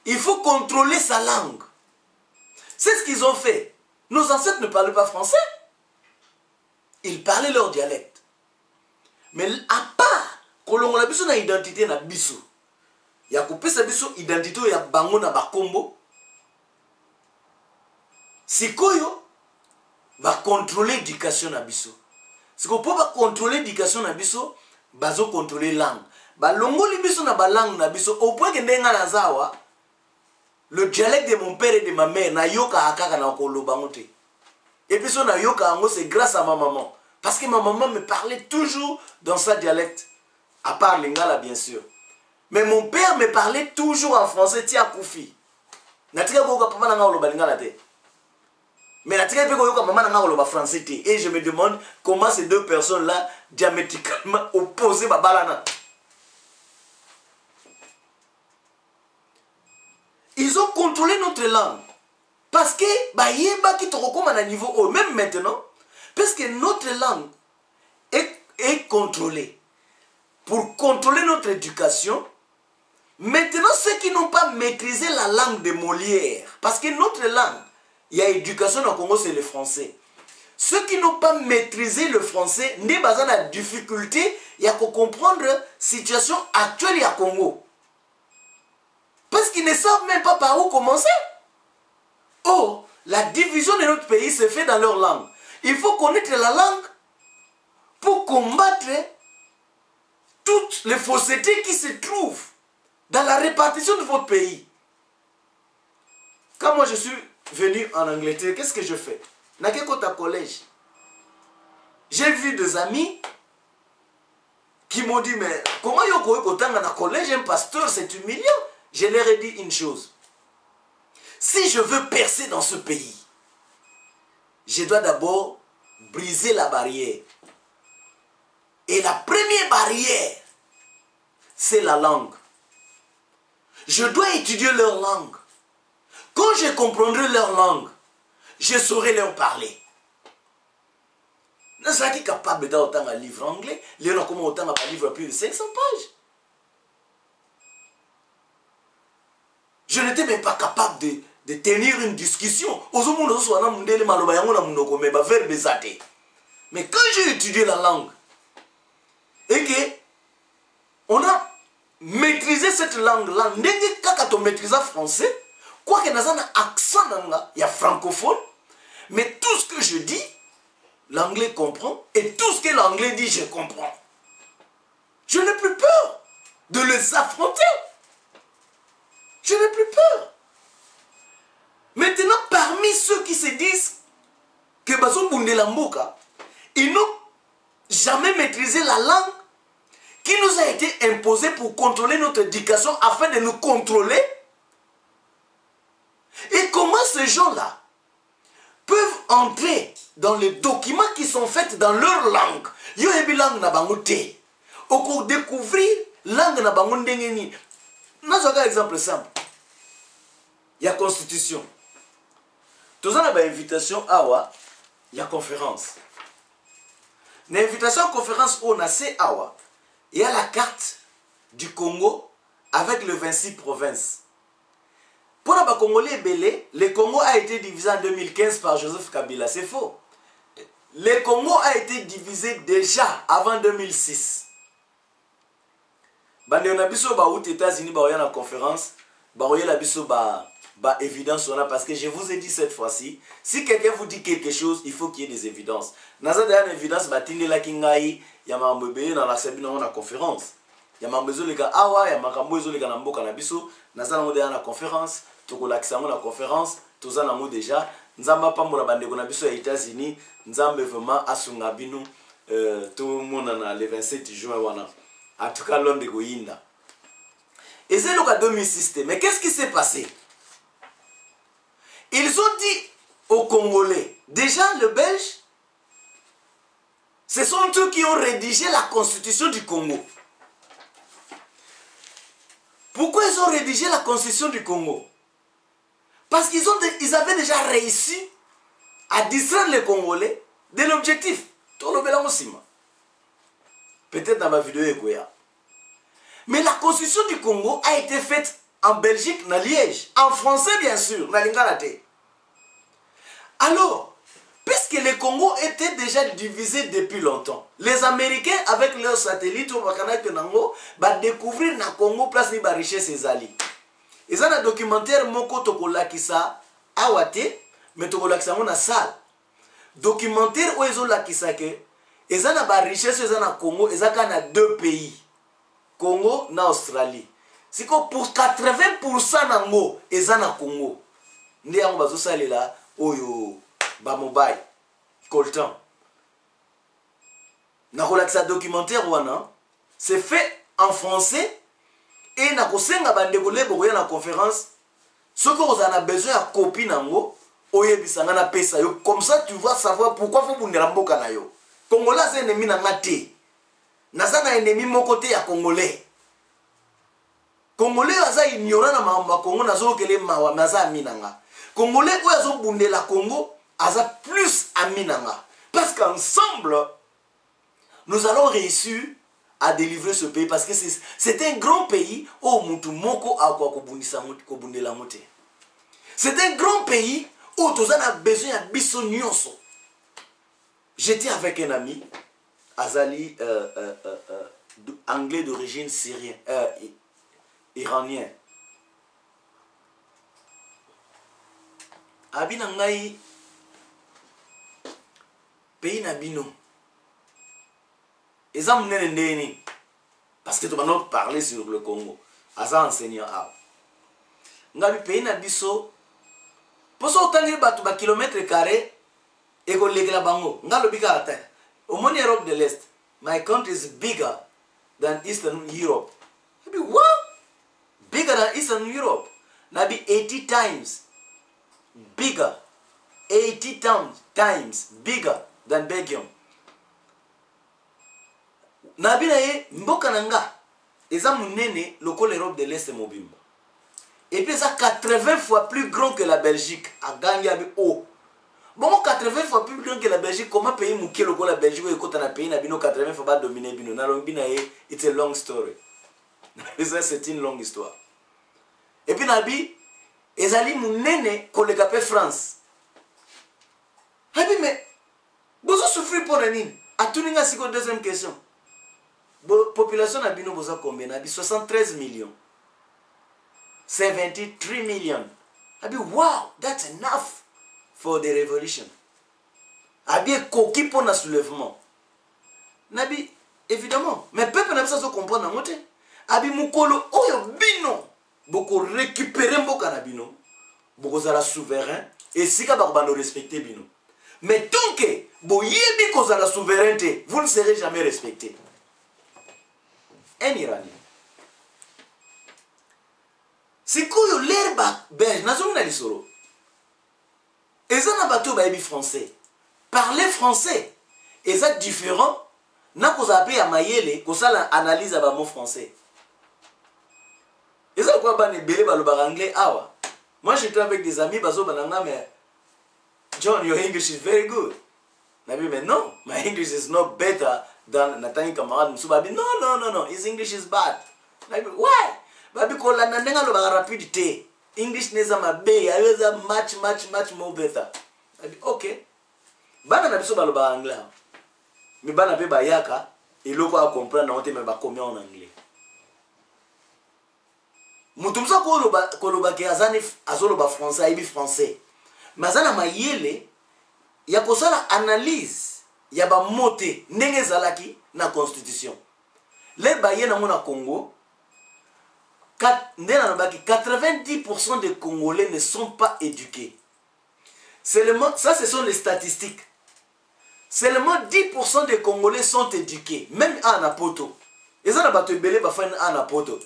il faut contrôler sa langue. C'est ce qu'ils ont fait. Nos ancêtres ne parlaient pas français. Ils parlaient leur dialecte. Mais à part que l'on a besoin d'une identité na biso, il y a coupé sa biso identité ya bango na bakombo. Sikoyo va contrôler l'éducation na biso. Si on peut contrôler l'éducation na biso, bazo contrôler langue. Ba longo li biso na ba langue na biso au point que ndenga na zawa le dialecte de mon père et de ma mère na yoka akaka na koloba ngote. Et puis son na yoka ngo c'est grâce à ma maman parce que ma maman me parlait toujours dans sa dialecte à part lingala bien sûr. Mais mon père me parlait toujours en français tia koufi. Natika ko ka papa na ngolo balingala te. Mais la tika pe ko yoka maman na ngolo ba français te et je me demande comment ces deux personnes là diamétralement opposées ba balana. Ils ont contrôlé notre langue. Parce que, yeba qui te recommande à niveau haut, même maintenant, parce que notre langue est contrôlée. Pour contrôler notre éducation, maintenant, ceux qui n'ont pas maîtrisé la langue de Molière, parce que notre langue, il y a éducation au Congo, c'est le français. Ceux qui n'ont pas maîtrisé le français, n'est pas dans la difficulté, il y a qu'à comprendre la situation actuelle au Congo. Parce qu'ils ne savent même pas par où commencer. Oh, la division de notre pays se fait dans leur langue. Il faut connaître la langue pour combattre toutes les faussetés qui se trouvent dans la répartition de votre pays. Quand moi je suis venu en Angleterre, qu'est-ce que je fais? Dans quel collège? J'ai vu des amis qui m'ont dit, mais comment yoko autant dans le collège, un pasteur, c'est humiliant. Je leur ai dit une chose. Si je veux percer dans ce pays, je dois d'abord briser la barrière. Et la première barrière, c'est la langue. Je dois étudier leur langue. Quand je comprendrai leur langue, je saurai leur parler. Nous sommes capables d'autant un livre anglais, les gens comment autant un livre plus de 500 pages. Je n'étais même pas capable de tenir une discussion. Mais quand j'ai étudié la langue, et que on a maîtrisé cette langue-là, quand on maîtrise le français, quoi que nous ayons un accent, il y a francophone, mais tout ce que je dis, l'anglais comprend, et tout ce que l'anglais dit, je comprends. Je n'ai plus peur de les affronter. Je n'ai plus peur. Maintenant, parmi ceux qui se disent que Bazo Bundelamboka, ils n'ont jamais maîtrisé la langue qui nous a été imposée pour contrôler notre éducation afin de nous contrôler. Et comment ces gens-là peuvent entrer dans les documents qui sont faits dans leur langue? Yo hebi langue na bangote. Oko découvrir langue na bangonde ngeni. Nous avons un exemple simple. Il y a constitution. Tout ça, il y a invitation à il y a conférence. L'invitation à conférence on a c'est awa. Il y a la carte du Congo avec les 26 provinces. Pour les Congolais belé, le Congo a été divisé en 2015 par Joseph Kabila. C'est faux. Le Congo a été divisé déjà avant 2006. Bande on a biso ba aux États-Unis ba oya na conférence, ba oya la biso ba évidence on a parce que je vous ai dit cette fois-ci, si quelqu'un vous dit quelque chose, il faut qu'il y ait des évidences. Naza da na évidence ba tindi la kingai ya mambe na la sabina na conférence. Ya mambezo le ga awa ya makambo ezo le ga na mboka na biso, naza na na conférence tokolakisa ngo na conférence toza nango déjà nzamba pambola bandeko na biso ya États-Unis nzambe vraiment asunga bino tout monana le 27 juin wana en tout cas l'homme de Goyinda et c'est le cas de mi système. Mais qu'est-ce qui s'est passé? Ils ont dit aux Congolais, déjà le Belge, ce sont eux qui ont rédigé la constitution du Congo. Pourquoi ils ont rédigé la constitution du Congo? Parce qu'ils avaient déjà réussi à distraire les Congolais de l'objectif. Peut-être dans ma vidéo Ekoya. Mais la constitution du Congo a été faite en Belgique, dans Liège, en français bien sûr, dans l'Ingalate. Alors, puisque le Congo était déjà divisé depuis longtemps, les Américains, avec leurs satellites, vont découvrir le Congo, place de la richesse et zali. Ils ont un documentaire Moko Tokolakisa Awate, mais Tokolakisa Mona Sal. Documentaire où ils ont lakisa que ils ont la richesse, ils ont le Congo, ils ont deux pays. Congo na Australie. C'est que pour 80% nango eza na Congo. Ndi yango bazo salela oyo ba mobile coltan. Na kolakisa documentaire wana, c'est fait en français et na kosenga bandeko lebo koya na conférence. Ce que vous en avez besoin à copie nango oyebisanga na pesa yo, comme ça tu vas savoir pourquoi faut bundela mboka na yo. Congolais c'est ennemi na ngate. Nazana ennemi mon côté ya Congolais. Congolais aza ignorant na mamba Congo nazo kele mawa maza minanga. Congolais ou azo bundela Congo aza plus aminanga. Parce qu'ensemble nous allons réussir à délivrer ce pays parce que c'est un grand pays où mutu moko akwa ko bundela mote. C'est un grand pays où tous on a besoin de biso nyonso. J'étais avec un ami Azali, anglais d'origine syrienne, iranien. Abinangai, pays nabino. Et ça m'nene parce que tu vas nous parler sur le Congo. Aza enseignant a. Ngabi pays nabiso. Pour ça autant de batu ba kilomètre carré et ko legela bango. Ngalo bika ata. Au moins Europe de l'Est, my country is bigger than Eastern Europe. Maybe what? Bigger than Eastern Europe. Maybe 80 times bigger. 80 times bigger than Belgium. Nabi na ye mboka nanga eza munene loko l'Europe de l'Est mobimba. Et puis ça 80 fois plus grand que la Belgique. A gagné avec haut. Bon, 80 fois plus grand que la Belgique, comment payer mon kilo la Belgique ou quand on a payé na 80 fois pas dominer bino. Na long bina it's a long story. C'est une longue histoire. Et puis nabi ezali munene ko le capé France. Habi mais bozo souffrir pour nini? Atuninga siko deuxième question. Population na bino boza combien? Nabi 73 millions. 73 millions. Habi wow, that's enough for the revolution. Abi koki pour na soulèvement. Nabi évidemment, mais peuple n'a pas ça comprendre en moté. Abi mukolo oyo bino boko récupérer mboka na bino. Boko zala souverain et sika ba bando respecter bino. Mais tant que boyebi ko zala souveraineté, vous ne serez jamais respecté. Un Iranien. C'est quoi l'herbe belge nazo na lisoro. Et ça n'a pas tout baby français. Parler français. Et ça différent. N'a qu'on appelle à Mayele, qu'on ça analyse à mot français. Et ça quoi ban belé ba le bar anglais awa. Moi j'étais avec des amis bazo bananga mais John your English is very good. Nabi mais non, my English is not better than Nathan camarade Msubabi. No, his English is bad. Nabi why? Babi ko la nanenga lo ba rapidité. English neza mabe, I was much more better. Okay. Bana na biso baloba anglais. Mi bana pe bayaka, eloko a comprendre na ote me ba combien en anglais. Mutumsa ko loba ke azani azolo ba français, ibi français. Mazana mayele ya kosala analyse ya ba mote ndenge zalaki na constitution. Le baye na mona Congo 90% des Congolais ne sont pas éduqués. Seulement, ça ce sont les statistiques. Seulement 10% des Congolais sont éduqués, même à Napoto. Et ça n'a pas été belé à Napoto.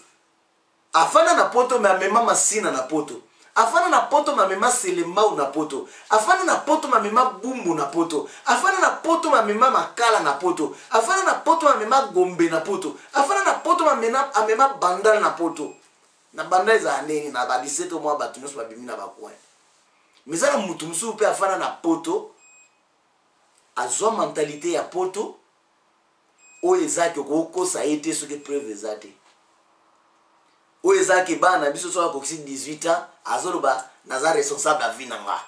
Afana Napoto, mais à même Massina Napoto. Afana Napoto, mais même Selema ou Napoto. Afana Napoto, mais même Bumbu Napoto. Afana Napoto, mais même Makala Napoto. Afana Napoto, mais même Gombe Napoto. Afana Napoto, mais même Bandal Napoto. Na Bandal za aneni na ba 17 mois batunos ba bimi na ba coin. Mais ça na mutu musu pe afana Napoto. Azwa mentalité ya poto o ezaki ko ça a été ce que preuve ezate o ezaki bana biso so ko 18 ans azoloba naza responsable à vie nanga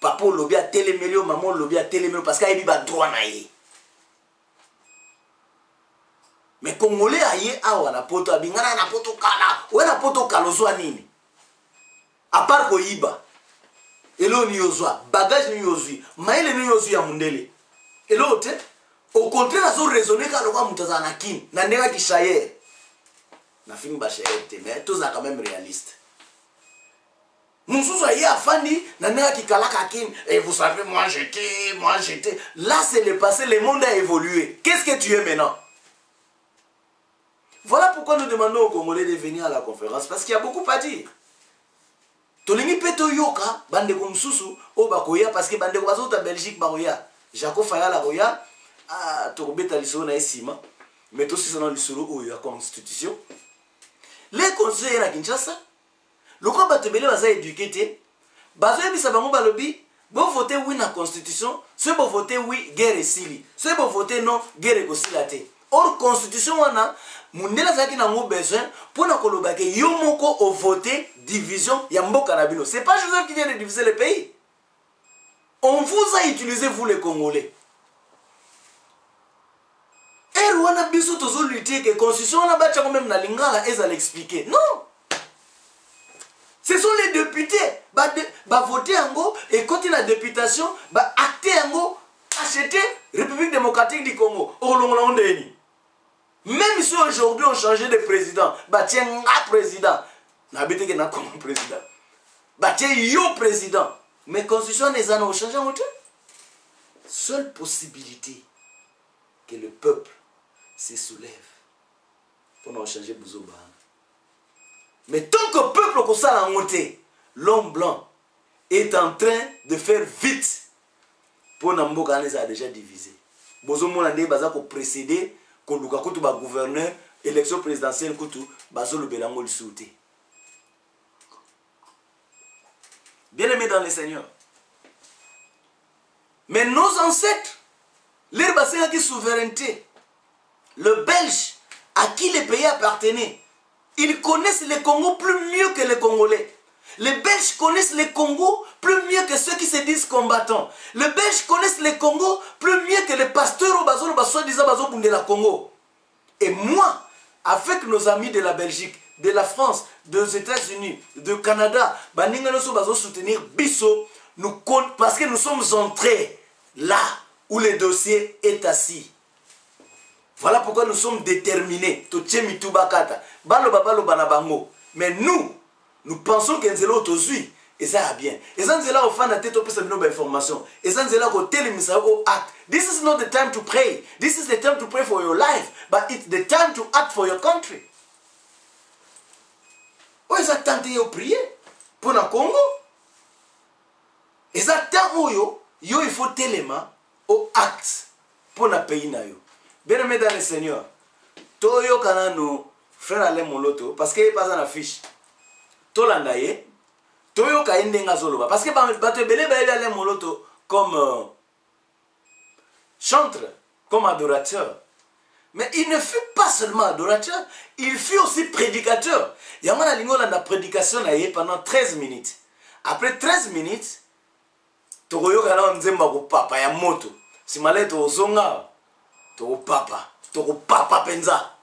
papa lobi a télémelio maman lobi a télémelio parce qu'il ba droit na ye mais congolais aye awa na poto abingana na poto kala o na poto kalozwa nini à part ko iba elo ni yozwa bagage ni yozwi maile ni yozwi ya mundele elo te au contraire azo raisonner ka lokwa mutaza na kin na ndeka kishaye na fini ba shaye te mais tous ça quand même réaliste Moussou ya afandi na ndeka kikalaka kin et vous savez moi j'étais là c'est le passé, le monde a évolué. Qu'est-ce que tu es maintenant? Voilà pourquoi nous demandons aux Congolais de venir à la conférence, parce qu'il y a beaucoup à dire. Tolingi peto yoka bande kumsusu o bakoya parce que bande ko ta Belgique bakoya Jaco Faya la koya a to beta lisoro na esima mais to si sana lisoro o ya constitution les conseillers na Kinshasa loko batebele baza éduqué bazo yebisa bango balobi bo voter oui na constitution ceux bo voter oui guerre esili ceux bo voter non guerre ekosila te. Or constitution wana mundela zaki na ngo besoin pour na koloba ke yo moko o voter division ya mboka na bino. C'est pas Joseph qui vient de diviser le pays. On vous a utilisé, vous les Congolais. Et Rwanda biso tozo lutter que constitution na bacha quand même na lingala eza l'expliquer. Non. Ce sont les députés ba voter ngo et quand la députation ba acter ngo acheter République démocratique du Congo. Même si aujourd'hui on changeait de président, bah tiens un président, n'habite que n'a comme président, bah tiens yo président, mais constitution les années ont changé en tout. Seule possibilité que le peuple se soulève pour nous changer Bouzoba. Mais tant que le peuple comme ça l'a monté, l'homme blanc est en train de faire vite pour Namboka les a déjà divisé. Bozomo n'a pas précédé. Koluka kutu ba gouverneur élection présidentielle kutu bazo le belango le sauté. Bien aimé dans le Seigneur. Mais nos ancêtres, leur bassin a dit souveraineté. Le Belge à qui les pays appartenaient, ils connaissent le Congo plus mieux que les Congolais. Les Belges connaissent le Congo plus mieux que ceux qui se disent combattants. Les Belges connaissent le Congo plus mieux que les pasteurs au bazo soi-disant bazo de la Congo. Et moi, avec nos amis de la Belgique, de la France, des États-Unis, du Canada, nous bazo soutenir Bisso, parce que nous sommes entrés là où le dossier est assis. Voilà pourquoi nous sommes déterminés. Mais nous pensons que Nzelo Tozui, et ça va bien. Et ça, Nzela au fan à tête au plus de information. Et ça, Nzela au télémisa au acte. This is not the time to pray. This is the time to pray for your life. But it's the time to act for your country. Oh, ils attendent de prier pour le Congo. Ils attendent yo, il faut téléma au acte pour le pays. Bien aimé dans le Seigneur, Toyo Kanano, frère Alain Moloto, parce qu'il n'y a pas une affiche. Tolandaye, Toyo Kaindenga Zoloba. Parce que Batebele Alain Moloto comme chantre, comme adorateur. Mais il ne fut pas seulement adorateur, il fut aussi prédicateur. Il y a une prédication pendant 13 minutes. Après 13 minutes, Toyo Kanano Nzemba Papa ya moto. Si malais Tozonga. Toko papa penza.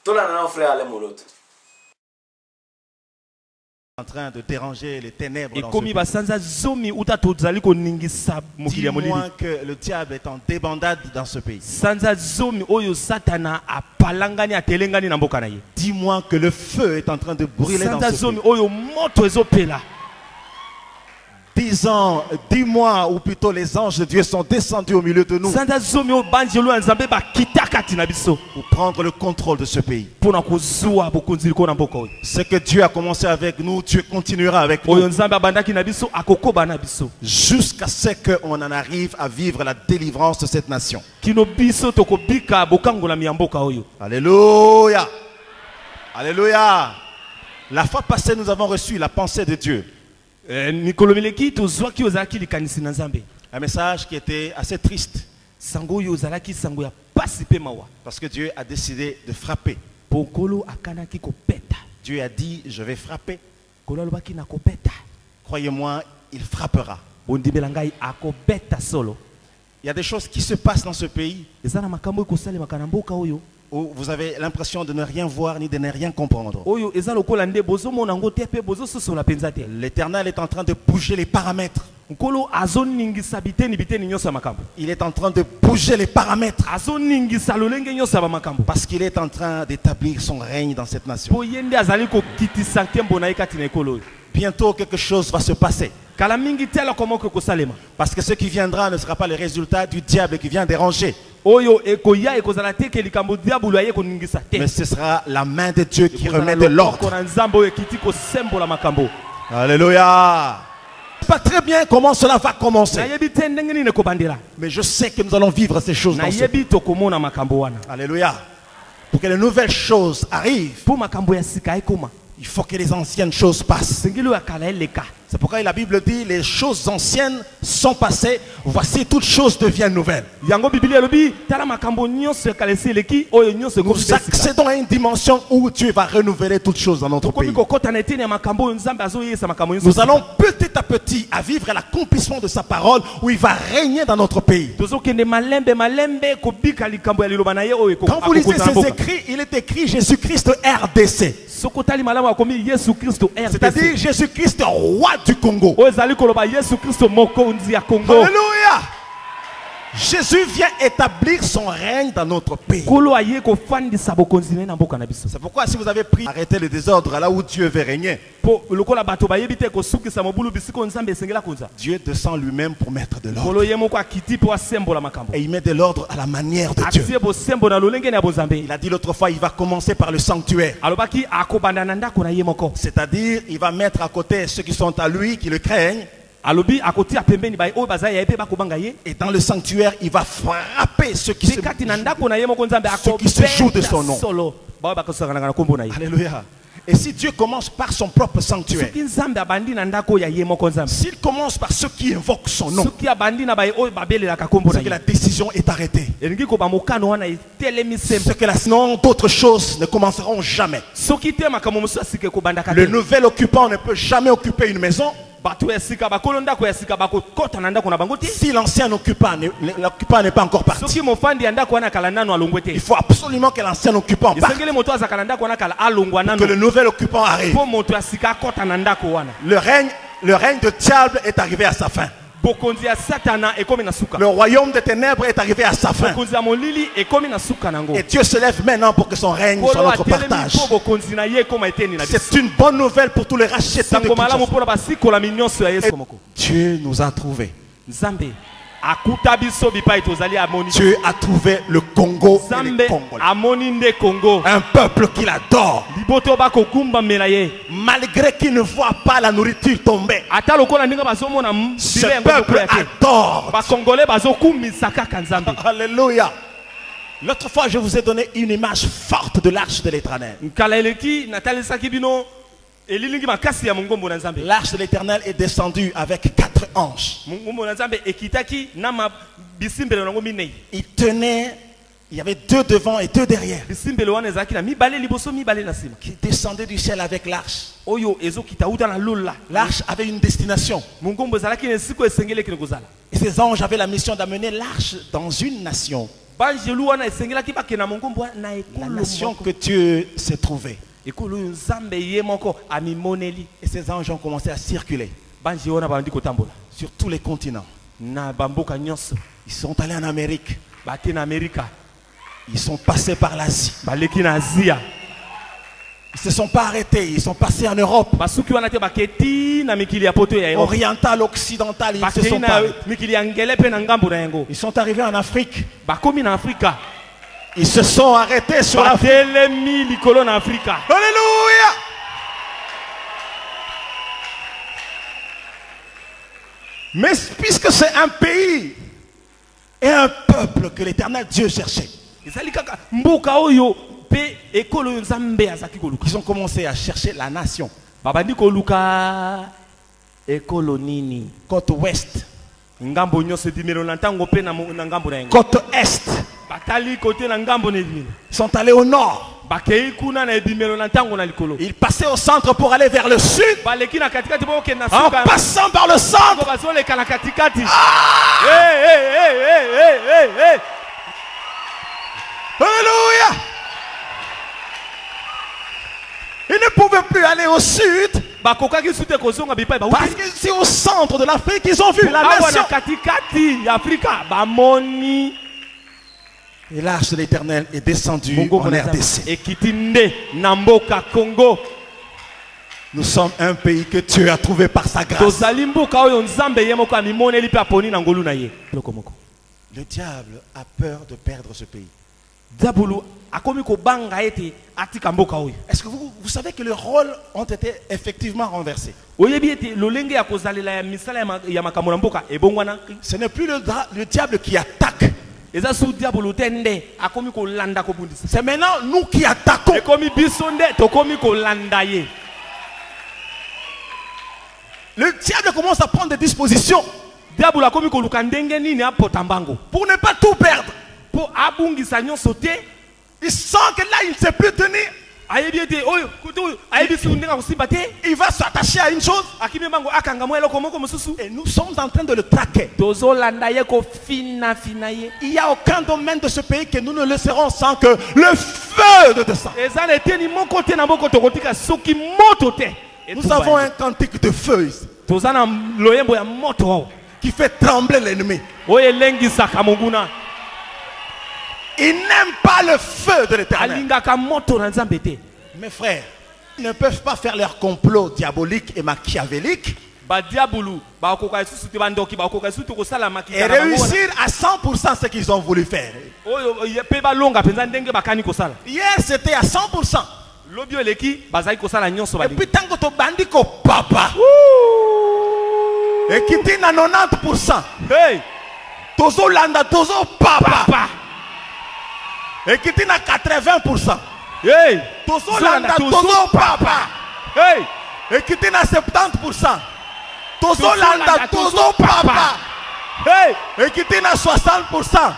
Tola na frère Alain Moloto. en train de déranger les ténèbres dans ce ekomi pays. basanza zomi uta tozali koningisa mokili ya molili. Dis-moi que le diable est en débandade dans ce pays. Sanza zomi oyo satana apalangani atelengani na mboka na ye. Dis-moi que le feu est en train de brûler dans Sanza ce zomi pays. oyo moto ezopela. Dis-moi, ou plutôt les anges de Dieu sont descendus au milieu de nous Sanza zomi oyo banjelo ya nzambe bakita kati na biso. pour prendre le contrôle de ce pays. Pona kozwa bokonzi ko na mboka oyo. Ce que Dieu a commencé avec nous, Dieu continuera avec Oyo nous nzambe abandaki na biso akokoba na biso. jusqu'à ce qu'on en arrive à vivre la délivrance de cette nation. Kino biso tokobika bokangola mi ya mboka oyo. Alléluia. Alléluia. La fois passée, nous avons reçu la pensée de Dieu. Mikolo mileki tozwaki ozalaki likanisi na nzambe. Un message qui était assez triste Sango oyo ozalaki sango ya pasi pe mawa. parce que Dieu a décidé de frapper. Pokolo akanaki kopeta. Dieu a dit, je vais frapper. Kolo alobaki na kopeta. Croyez-moi, il frappera. Bondibela ngai akobeta solo. Il y a des choses qui se passent dans ce pays Eza na makambo ekosalemaka na mboka oyo. où vous avez l'impression de ne rien voir ni de ne rien comprendre. Oyo eza lokola nde bozomona ngo te pe bozososola penza te. L'Éternel est en train de bouger les paramètres. Nkolo azoningisa biteni nyonso ya makambo. Il est en train de bouger les paramètres Azoningisa lolenge nyonso ya makambo. parce qu'il est en train d'établir son règne dans cette nation. Po yende azali kokitisa nkembo na ye kati na ekolo oyo. Bientôt quelque chose va se passer Kala mingi tela komoko kosalema. parce que ce qui viendra ne sera pas le résultat du diable qui vient déranger, Oyo ekoya ekozala te ke likambo diabolo aye koningisa te. mais ce sera la main de Dieu qui Ekozala remet de l'ordre. loboko na nzambe oyo ekiti kosembola makambo. Alléluia. Je ne sais pas très bien comment cela va commencer, Nayebi te ndenge nini ekobandela. mais je sais que nous allons vivre ces choses dans ce pays. Nayebi tokomona makambo wana. Alléluia. Pour que les nouvelles choses arrivent, Po makambo ya sika ekoma. il faut que les anciennes choses passent. Sengelo ya kala eleka. C'est pourquoi la Bible dit, les choses anciennes sont passées, voici toutes choses deviennent nouvelles. Yango Biblia elobi tala makambo nyonso ya kala eleki oyo nyonso Nous ekobisa. accédons à une dimension où Dieu va renouveler toutes choses dans notre pays. Tokomi kokota na eteni ya makambo oyo nzambe azoyesa makambo nyonso. Nous allons petit à petit à vivre l'accomplissement de sa parole où il va régner dans notre pays. Tozokende malembe kobika likambo ya liloba na ye oyo Quand vous lisez akokota na ces mboka. écrits, il est écrit Jésus-Christ RDC. Sokotali malamu akomi Yesu Kristo C'est-à-dire RDC. Jésus-Christ roi du Congo. Oyo ezali koloba Yesu Kristo mokonzi ya Congo. Alléluia. Jésus vient établir son règne dans notre pays. Kolo aye kofandisa bokonzi na mboka na biso. C'est pourquoi si vous avez pris, arrêtez le désordre là où Dieu veut régner. Po lokola bato bayebi te kosukisa mobulu bisiko nzambe esengela konza. Dieu descend lui-même pour mettre de l'ordre. Kolo ye moko akiti po asembola makambo. Et il met de l'ordre à la manière de Dieu. Atie bo sembo na lolenge na bonzambe. Il a dit l'autre fois, il va commencer par le sanctuaire. Alobaki akobanda na ndako na ye moko. C'est-à-dire, il va mettre à côté ceux qui sont à lui, qui le craignent. Alobi akotia pembeni ba oyo bazaya ye pe bakobanga ye. Et dans le sanctuaire, il va frapper ceux qui se... Kati na ndako na ye moko nzambe Ceux qui se jouent de son nom. Solo. Ba bakosaka na kombo na ye. Alléluia. Et si Dieu commence par son propre sanctuaire, Soki nzambe abandi na ndako ya ye moko nzambe. s'il commence par ceux qui invoquent son nom, Soki abandi na ba oyo babelelaka kombo na c'est que ye. la décision est arrêtée. Elingi ko ba mokano wana etelemi sembo. C'est que sinon d'autres choses ne commenceront jamais. Soki te makambo mosusu asike kobandaka Le te. nouvel occupant ne peut jamais occuper une maison Bato ya sika bakolo ndako ya sika bakokota na ndako na bango te. si l'ancien occupant n'est pas encore parti. Soki mofandi ya ndako wana kala nano alongwe te. Il faut absolument que l'ancien occupant parte, Esengeli moto azaka na ndako wana kala alongwa que nano. le nouvel occupant arrive. Po moto ya sika akota na ndako wana. Le règne de diable est arrivé à sa fin. Bokonzi ya satana ekomi na suka. Le royaume des ténèbres est arrivé à sa fin. Bokonzi ya molili ekomi na suka nango. Et Dieu se lève maintenant pour que son règne soit Kolo notre atelemi partage. po bokonzi na ye ekoma eteni na biso. C'est une bonne nouvelle pour tous les rachetés de Sango malamu Kinshasa. pona basikola minyonso ya Yesu moko. Dieu nous a trouvés. Nzambe akuta biso bipai tozali amoni. Dieu a trouvé le Congo et les Nzambe Congolais. amoni nde Congo. Un peuple qu'il adore. Liboto bakokumba mela ye. Malgré qu'il ne voit pas la nourriture tomber. Ata lokola ndinga bazomona Ce bibe yango peuple kokoya te. adore. Bakongolais bazokumisa kaka Nzambe. Alléluia. L'autre fois, je vous ai donné une image forte de l'arche de l'Éternel. Nkala eleki natalisaki bino elilingi makasi ya mongombo na Nzambe. L'arche de l'Éternel est descendue avec 4 anges. Mongombo na Nzambe ekitaki na bisimbelo nango minei. Il y avait 2 devant et 2 derrière Bisimbelo wana ezalaki na mibale liboso mibale na sima. qui descendaient du ciel avec l'arche. Oyo ezokita uta na lola. L'arche avait une destination. Mongombo ezalaki na esiko esengeli ekene kozala. Et ces anges avaient la mission d'amener l'arche dans une nation. Banjelu wana esengelaki bakena mongombo na La ekolo nation moko. que Dieu s'est trouvé. Et ces anges ont commencé à circuler sur tous les continents. Ils sont allés en Amérique. Ils sont passés par l'Asie. Ils ne se sont pas arrêtés. Ils sont passés en Europe. Oriental, occidental, ils se sont pas. Ils sont arrivés en Afrique. Ils se sont arrêtés sur l'Afrique. Alléluia. Mais puisque c'est un pays et un peuple que l'Éternel Dieu cherchait, ils ont commencé à chercher la nation. Côte ouest, côte est. Ils sont allés au nord. Ils passaient au centre pour aller vers le sud. En passant par le centre. Alléluia. Ils ne pouvaient plus aller au sud. Parce que c'est au centre de l'Afrique qu'ils ont vu la nation. Et l'arche de l'Éternel est descendue en RDC. Nous sommes un pays que Dieu a trouvé par sa grâce. Le diable a peur de perdre ce pays. Est-ce que vous savez que les rôles ont été effectivement renversés? Ce n'est plus le diable qui attaque. C'est maintenant nous qui attaquons. Le diable commence à prendre des dispositions pour ne pas tout perdre. Il sent que là il ne sait plus tenir. Il va s'attacher à une chose. Et nous sommes en train de le traquer. Il n'y a aucun domaine de ce pays que nous ne laisserons sans que le feu de descendre. Nous avons un cantique de feu ici, qui fait trembler l'ennemi. Ils n'aiment pas le feu de l'Éternel. Mes frères, ils ne peuvent pas faire leur complot diabolique et machiavélique et réussir à 100% ce qu'ils ont voulu faire. Hier c'était à 100%. Et puis tant que tu bandis ko papa et qui dit à 90%. Tozo landa tozo papa. Et qui dit à 80%. Tozo landa tozo papa. Et qui dit à 70%. Tozo landa tozo papa. Et qui dit à 60%.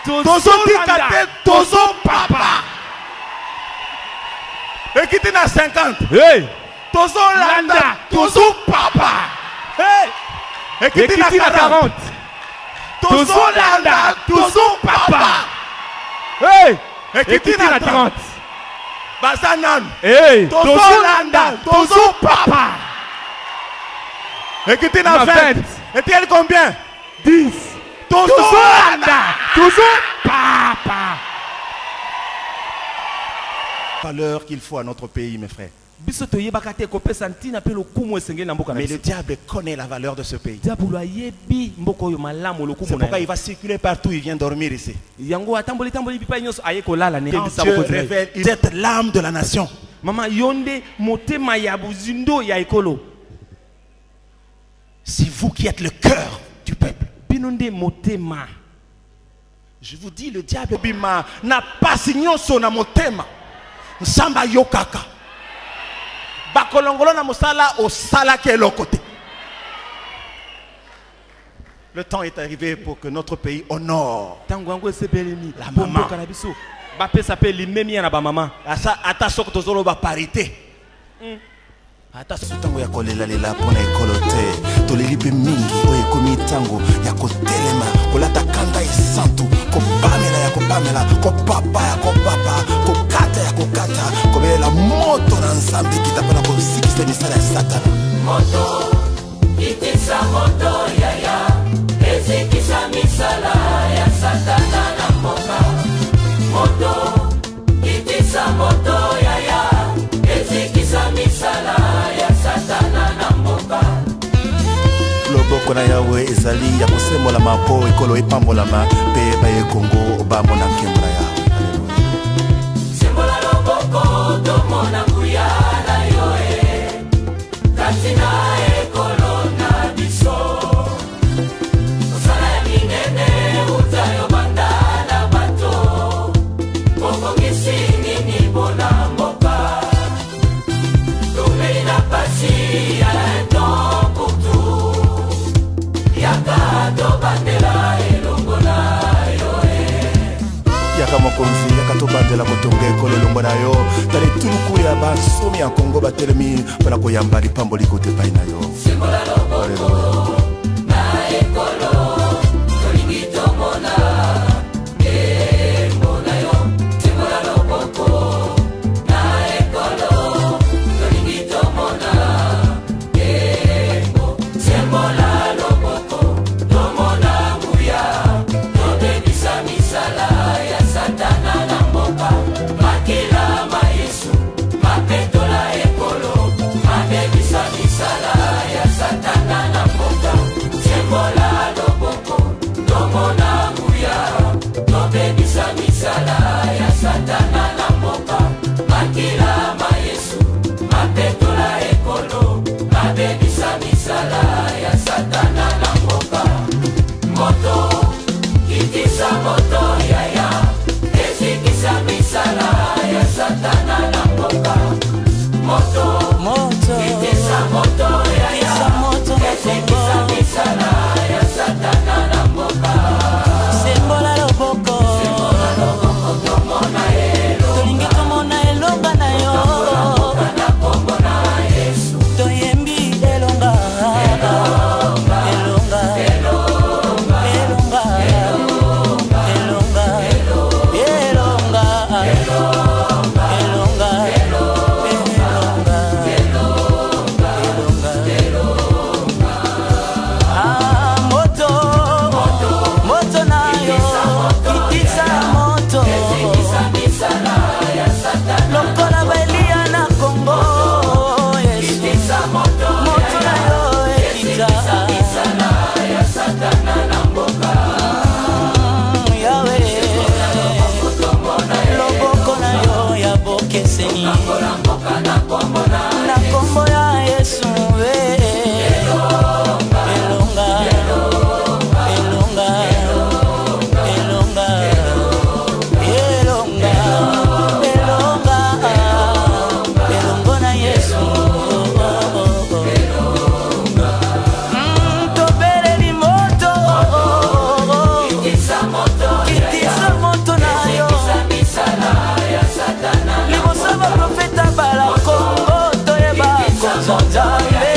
Tozo dikate tozo papa. Et qui dit à 50%. Tozo landa tozo papa. Et qui dit à 40%. Tozo landa tozo papa. Et qui dit à 30%. Bazanan. Tozo landa tozo papa. Et qui dit à 20%. Et tu es combien? 10%. Tozo landa tozo papa. Valeur qu'il faut à notre pays, mes frères. Mais le diable connaît la valeur de ce pays. C'est pourquoi il va circuler partout, il vient dormir ici. Quand Dieu révèle, il est l'âme de la nation. C'est vous qui êtes le cœur du peuple. Je vous dis, le diable n'a pas signé son amotema. Nsamba yokaka. Bakolongolo na musala osala ke lokote. Le temps est arrivé pour que notre pays honore la maman. Ata soko tozolo ba parité. Ata sotango ya kolela lela pona ekolote. Toleli pe mingi oye komi tango ya kotelema kolata kanda esantu ko pamela ya ko pamela ko papa ya ko papa ko kata ya ko kata ko belela maboko na yawe ezali ya kosembola mapo ekolo epambolama pe baye Kongo obamo na nkembo na yawe. Sembola loboko tomona nguya na yoe katina ekolo na biso osala ya minene utayo banda na bato bokongisi nini bona mboka tomei na pasi ya temps pour tout yaka tobandela elongo na yoe yaka mokonzi yaka tobandela kotonga ekolo elongo na yo tala etuluku ya bansomi ya Kongo batelemi mpona koyamba lipambo likote epai na yo. Sembola loboko na ekolo tolingi tomona nkembo na yo. Sembola loboko na ekolo tolingi tomona nkembo. Sembola loboko tomona nguya tobebisa misala ya satana na mboka makila mayesu mapetola ekolo mabebisa misala ya satana na mboka. Sembola loboko tomona nguya tobebisa misala ya satana na mboka makila mayesu mapetola ekolo mabebisa misala ya satana na mboka. Moto kitisa moto yaya ezikisa misala ya satana na mboka. Moto kitisa moto yaya ezikisa misala ya satana na mboka. Sembola loboko Tomona elo tolingi tomona elonga na yo na kombo na Yesu. toyembi elonga elonga elonga elonga elonga elonga elonga elonga. Ah, moto moto na yo kitisa moto Misala ya satana lokola belia na Kongo Yesu moto moto na yo ekita misala ya satana na mboka. yawe loboko na yo ya bokeseni Na kombo na na kombo ya Yesu elonga elonga elonga elonga elonga elongo na Yesu tobeleli moto kitisa moto kitisa moto na yo misala ya satana liboso baprofeta bala Kongo toyeba konzo Nzambe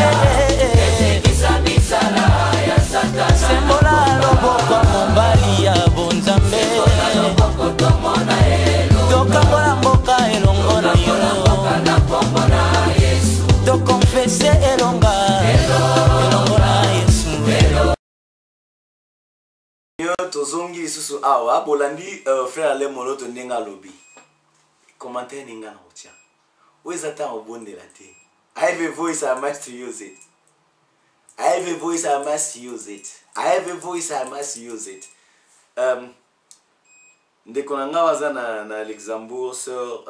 kitisa misala ya satana. sembola loboko ya mobali ya bonzambe Tomona elo tokambola mboka elongo na yo na kombo na Yesu. tokonfese elonga elongo na Yesu. Yo tozongi lisusu awa bolandi frère ale moloto ndenge lobby commentaire ninga na otia weza ta obondela te. I have a voice, I must use it. I have a voice, I must use it. I have a voice, I must use it. Ndeko nanga waza na Luxembourg sur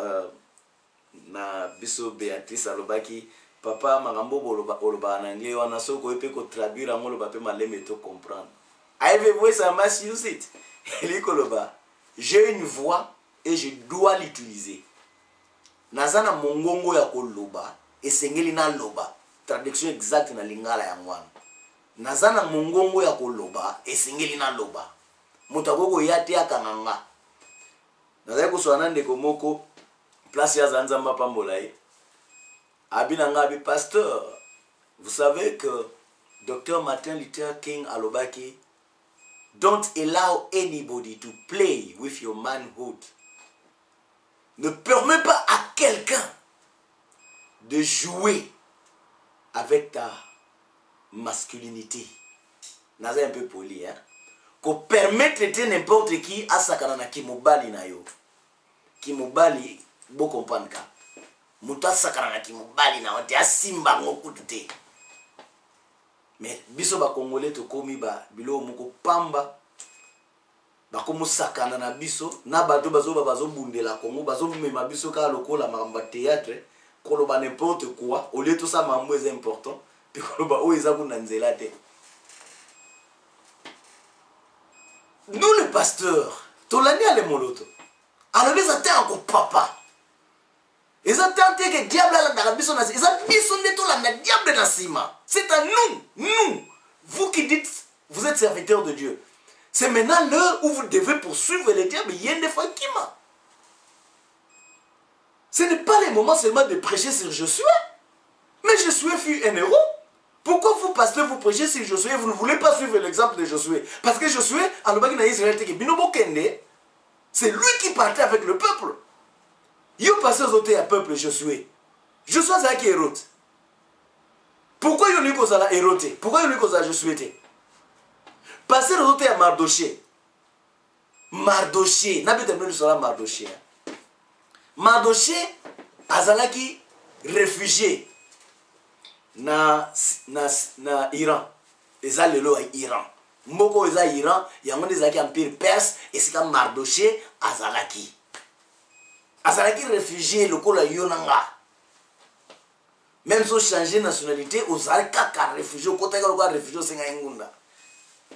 na biso Beatrice alobaki papa makambo oloba na anglais wana soko epe ko traduire ngo loba pe maleme to comprendre. I have a voice, I must use it. Elikoloba, j'ai une voix et je dois l'utiliser. Nazana mongongo ya koloba esengeli na loba. Traduction exacte na lingala ya mwana. Nazana mongongo ya koloba esengeli na loba. Mutakoko yate akanganga. Nazali kuswana ndeko moko place ya zanzamba pambola ye. Abinanga abi pasteur. Vous savez que Dr. Martin Luther King alobaki, don't allow anybody to play with your manhood. Ne permets pas à quelqu'un de jouer avec ta masculinité. Naza un peu poli, hein. Qu'on permette de n'importe qui à sakana na kimobali na yo. Kimobali, bo comprendre ka. Muta sakana na kimobali na wote asimba ngoku tute. mais biso ba congolais to komi ba bilo moko pamba ba komo sakana na biso na bato bazo bundela Congo bazo mema biso ka lokola makamba théâtre koloba n'importe quoi au lieu tout ça mambo est important puis koloba o eza kuna nzela te. Nous le pasteur tolani ale moloto alors les attend encore papa ils attendent que diable ala na biso na ils a biso neto la diable na sima. C'est à nous vous qui dites vous êtes serviteurs de Dieu. C'est maintenant l'heure où vous devez poursuivre les diables. Ce n'est pas le moment seulement de prêcher sur Josué. Mais Josué fut un héros. Pourquoi vous, pasteur, vous prêchez sur Josué? Vous ne voulez pas suivre l'exemple de Josué. Parce que Josué, c'est lui qui partait avec le peuple. Il passé aux autres peuple Josué. Josué, c'est qui hérote. Pourquoi il y a eu qu'on a héroté? Pourquoi il y a eu qu'on a Josué? Passer aux autres à Mardoché. Mardoché. N'a pas été venu sur Mardoché. Mardoché, azalaki réfugié na Iran. Eza lelo à Iran. Mboko eza Iran, yango ezaki empire perse et c'est comme Mardoché azalaki. Azalaki réfugié lokola yonanga. Même si on change de nationalité, ozalaki kaka réfugié, kota ka réfugié senga ngunda.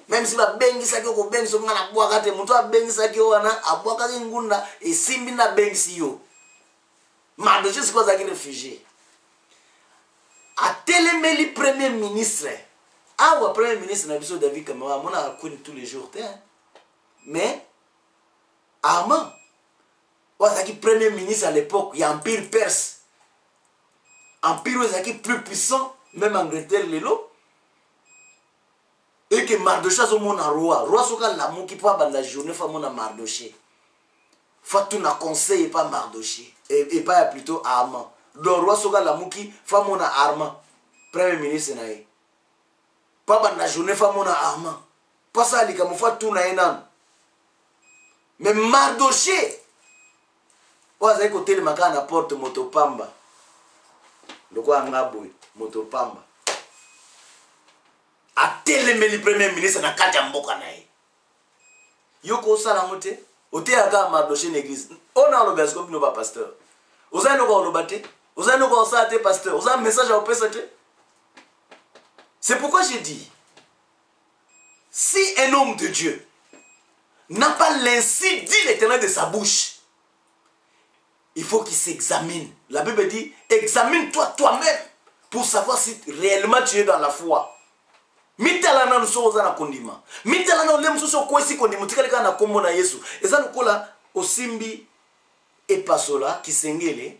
Même si ba bengi saki ko bengi so ngana bwaka te muto abengi saki wana abwaka ngunda e simbi na bengi siyo. Mardoché c'est quoi ça qui réfugié? A télémeli premier ministre. Ah ouais, premier ministre na biso David Kamara mon a connu tous les jours hein. Mais Armand ouais qui premier ministre à l'époque, il y a empire perse. Empire qui plus puissant même Angleterre lelo. Et que Mardoché so mon roi, roi soka la mon qui pas la journée fa mon Mardoché. Fatou na conseil pas Mardoché et pas plutôt Armand. Donc roi soka la mon qui fa mon Armand. Premier ministre na ye. Pas la journée fa mon Armand. Pas ça li comme fatou na enan. Mais Mardoché oza côté le makana porte motopamba. Lokwa ngabwe motopamba. A télémeli premier ministre na kati ya mboka na ye. Yoko sala ngote, ote aka Mardoché l'église. On a le besco bino ba pasteur. Oza no ko lobate, oza no ko sa te pasteur, oza message à opesa te. C'est pourquoi j'ai dit si un homme de Dieu n'a pas l'ainsi dit l'Éternel de sa bouche, il faut qu'il s'examine. La Bible dit examine-toi toi-même pour savoir si réellement tu es dans la foi. Mitalana nuso oza na kondima. Mitalana ole muso kwesi kondima tikaleka na kombo na Yesu. Eza lokola osimbi epasola kisengele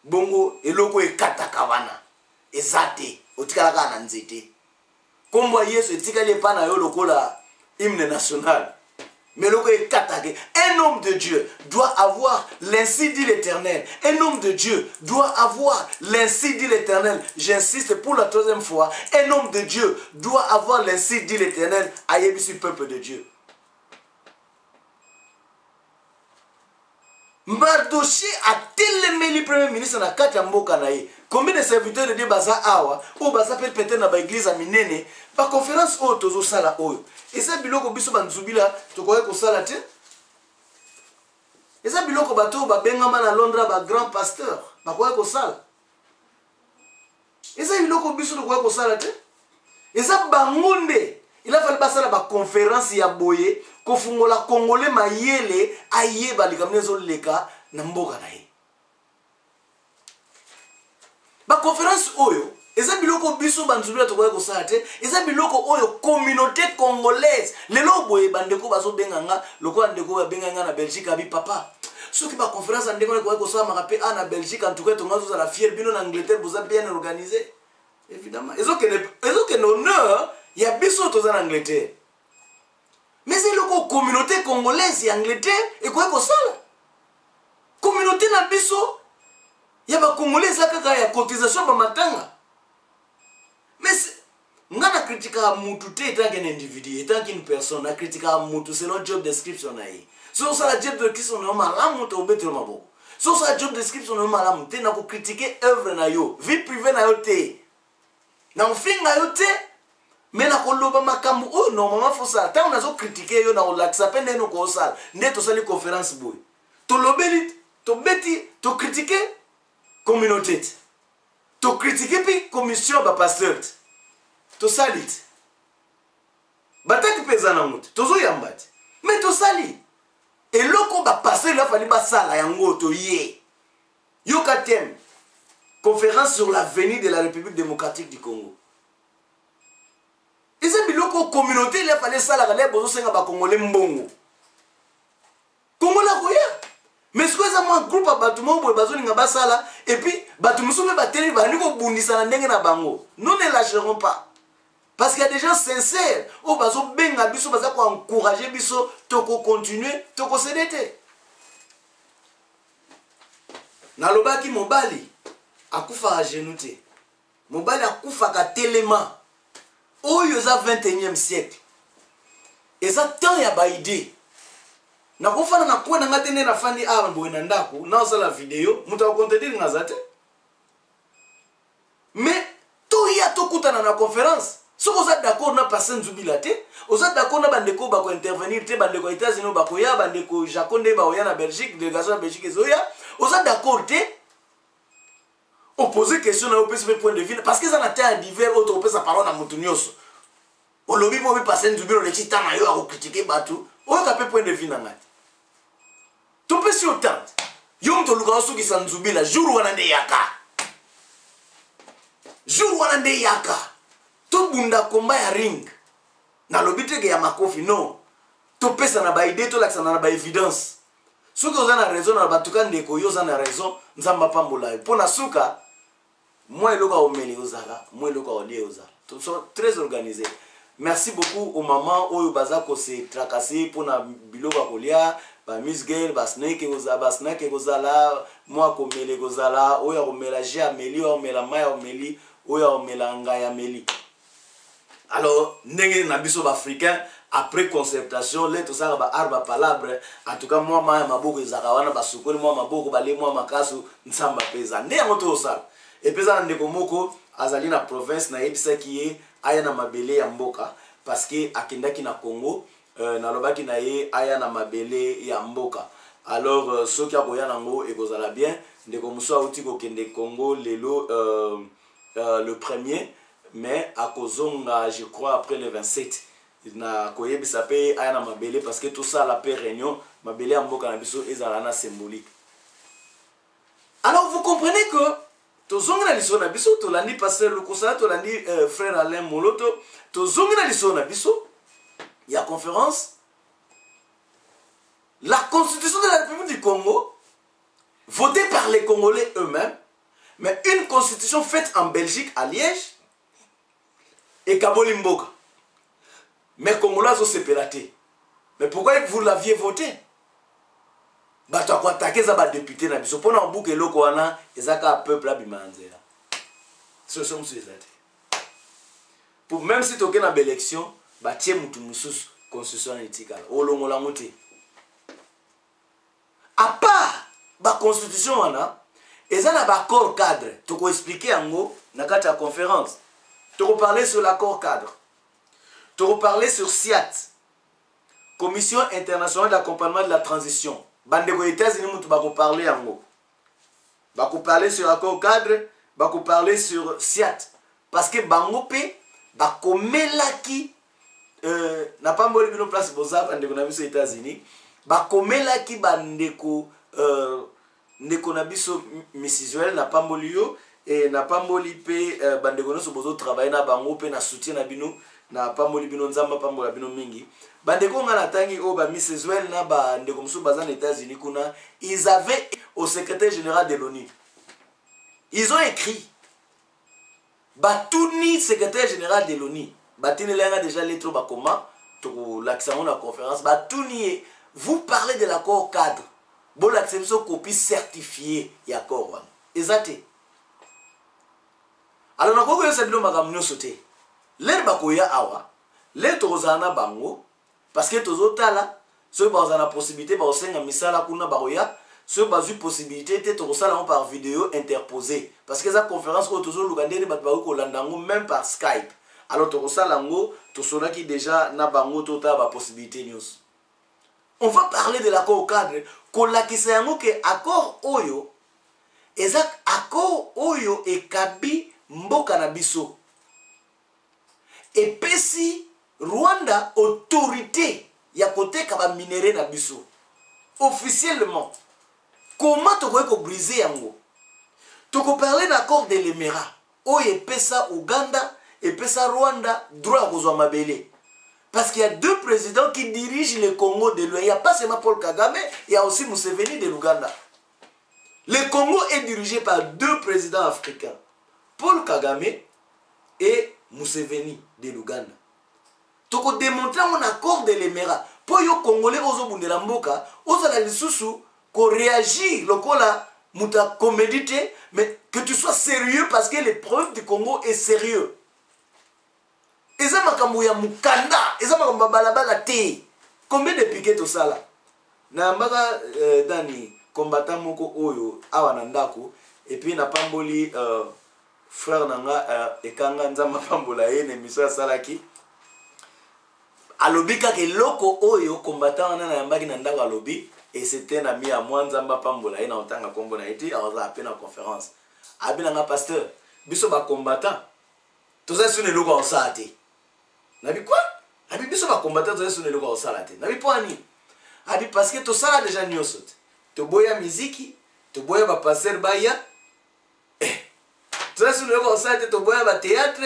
bongo eloko ekataka wana. Ezate otikalaka na nzete. Kombo Yesu etikale pa na yo lokola hymne national. Mais un homme de Dieu doit avoir l'ainsi dit l'Éternel. Un homme de Dieu doit avoir l'ainsi dit l'Éternel. J'insiste pour la troisième fois. Un homme de Dieu doit avoir l'ainsi dit l'Éternel. Ayebisi peuple de Dieu. Mardoché a tellement le premier ministre na kati ya mboka na ye. Combien de serviteurs de Dieu baza awa ou baza peut-être na ba église minene ba conférence o tozo sala oyo. Eza biloko biso banzubila tokoye ko sala te. Eza biloko bato ba bengama na Londres ba grand pasteur bakoye ko sala. Eza biloko biso tokoye ko sala te. Eza bangonde il a fallu passer la conférence ya boye ko fungola congolais mayele ayeba likamnezo leka na mboka na ye. Ba conférence oyo eza biloko biso banzubila tokoye ko sala te. Eza biloko oyo communauté congolaise lelo boye bandeko bazo benganga lokola ndeko ba benganga na Belgique abi papa soki ba conférence ndeko ko sala makape na Belgique en tout cas tongazo za la fière bino na Angleterre vous avez bien organisé évidemment ezo que honneur ya biso toza na Angleterre. Mais c'est le communauté congolaise et Angleterre et quoi que ça communauté na biso ya ba congolais kaka ya cotisation ba matanga. Mais ngana critica mutu te tant qu'un individu tant qu'une personne na critica mutu selon job description na yi. So ça la job description na malamu to beto maboko. So ça job description na malamu te na ko critiquer œuvre na yo, vie privée na yo te. Na mfinga yo te Mais na koloba makambo oh normalement faut ça tant on a critiqué yo na relaxa peine no ko sala ndé to sali conférence boy to lobeli to beti to critiquer communauté to critiquer puis commission ba pasteur to salit bataki pesa na mutu tozo yambati mais to sali et loko ba pasteur la fali ba sala yango to yé yo katem conférence sur l'avenir de la République démocratique du Congo. Et c'est biloko communauté il a fallu ça la galère bozo senga ba congolais mbongo. Congolais koya. Mais ce que ça un groupe à batumo boy bazo ninga ba sala et puis batumusu me bateli ba ndiko bundisa na ndenge na bango. Nous ne lâcherons pas. Parce qu'il y a des gens sincères au bazo benga biso baza ko encourager biso toko continuer toko cédete. Na lobaki mobali akufa à genoux te. Mobali akufa ka telema. Oyo za 21e siècle. Et ça tant ya ba idée. Na kofana na kwenda ngatene na fandi aba mbo na ndako na osala vidéo muta kontendiri ngazate. Mais to ya to kutana na conférence. Si vous êtes d'accord na passer nzubila te, vous êtes d'accord na bandeko ba ko intervenir te bandeko États-Unis ba ko ya bandeko Jaconde ba oya na Belgique, délégation na Belgique ezoya, vous êtes d'accord te? On pose question na opesi point de vue parce que ça na terre divers autre opesa parole na mutunyoso. On lobi mo passer nzubilo le titan na yo a critiquer batu, o ka point de vue na ngati. To pesi autant. Yo mto luka osu ki sanzubila jour wana nde yaka. Jour wana nde yaka. To bunda komba ya ring. Na lobi te ya makofi non. To pesa na ba idée to laksa na ba évidence. Soki oza na raison na batuka ndeko yo oza na raison nzamba pambola. Pona suka moi eloko omeli ozala, moi eloko olie ozala. Tout sont très organisés. Merci beaucoup aux mamans oyo baza ko se tracasser pona biloko kolia, ba Miss Girl, ba Snake ozala, moi ko mele kozala, oyo ko mélanger ameli, oyo mela maya omeli, oyo mela ngaya meli. Alors, ndenge na biso ba africain après concertation, les tout ça ba arba palabre, en tout cas moi maboko ezaka wana basukoli moi maboko bale moi makasu nsamba peza. Nde yango to ça. Et pesa ndeko moko azali na province na yebisa ki aya na mabele ya mboka parce que akendaki na Congo na lobaki na ye aya na mabele ya mboka. Alors soki akoya nango ekozala bien ndeko muso auti ko kende Congo lelo le 1er mais à kozonga je crois après le 27 na koyebisa pe aya na mabele parce que tout ça la paix réunion mabele ya mboka na biso ezala na symbolique. Alors vous comprenez que tozongina liso na biso tolandi pasteur Lukosala tolandi frère Alain Moloto tozongina liso na biso il y a conférence la constitution de la République du Congo votée par les Congolais eux-mêmes mais une constitution faite en Belgique à Liège et Kaboli Mboka mais Congolais ont séparé mais pourquoi vous l'aviez voté? Bato a attaqué ça ba député na biso pona obuke loko wana ezaka peuple abimanzela. Ce sont ces athées. Pour même si toke na élection ba tie mutu mususu constitution etikala olongola ngote. À part ba constitution wana ezana ba accord cadre toko expliquer yango na kati ya conférence. Toko parler sur l'accord cadre. Toko parler sur SIAT. Commission internationale d'accompagnement de la transition. Bandeko États-Unis mutu bako parler yango. Bako parler sur l'accord cadre, bako parler sur SIAT parce que bango pe bako melaki na pas mboli bino place boza bandeko na biso États-Unis, bako melaki bandeko ndeko na biso Mrs. Joel na pas mboli yo et na pas mboli pe bandeko no so bozo travailler na bango pe na soutien na bino na pas mboli bino nzamba pas mbola bino mingi. Bandeko ngana tangi o ba Mrs. Well na ba ndeko musu bazana États-Unis kuna ils avaient au secrétaire général de l'ONU. Ils ont écrit Batuni secrétaire général de l'ONU. Batini lenga déjà lettre ba comment to l'accent la conférence Batuni vous parlez de l'accord cadre. Bon l'acception copie certifiée ya accord wana. Ezate. Alors nakoko yo sabino makamno sauté. L'air bakoya awa, l'air tozana bango parce que tozotala ceux qui ont la possibilité ba osenga misala kuna baroya ceux qui ont possibilité te tozala par vidéo interposée parce que cette conférence que tozo lugandeli bat ba ko landango même par Skype alors tokosalango tosonaki déjà na bango tota ba possibilité news. On va parler de l'accord cadre kolakisa yango ke accord oyo eza accord oyo ekabi mboka na biso epesi Rwanda autorité ya koteka ba minéraux na biso officiellement. Comment tu peux briser yango? Tu peux parler d'accord de l'Émirat. Oyo epesa Uganda epesa Rwanda droit à kozwa mabele. Parce qu'il y a deux présidents qui dirigent le Congo de l'Ouest. Il n'y a pas seulement Paul Kagame, il y a aussi Museveni de l'Ouganda. Le Congo est dirigé par deux présidents africains, Paul Kagame et Museveni de l'Ouganda. Tu peux démontrer un accord de l'Émirat. Pour les Congolais, ils ont lisusu qu'on réagit, muta comédité, mais que tu sois sérieux parce que les problèmes du Congo est sérieux. Eza makambo ya mukanda, eza makambo balabala te. Combien de piquets tout ça là? Na mbaka dani combattant moko oyo awa na ndako et puis na pamboli frère nanga ekanga nzamba pambola ene miso salaki. Alobi ka ke loko oyo combattant na mbaki na ndako alobi et c'était un ami à moi nzamba pambola ene ontanga kombo na eti aza appelé en conférence. Abina nga pasteur, biso ba combattant. Tout ça sur le logo en saté. Nabi quoi? Abi biso ba combattant to sur le logo en salate. Nabi poani. Abi parce que to sala déjà nyosot. To boya muziki, to boya ba passer baya. To sur le logo en salate to boya ba théâtre.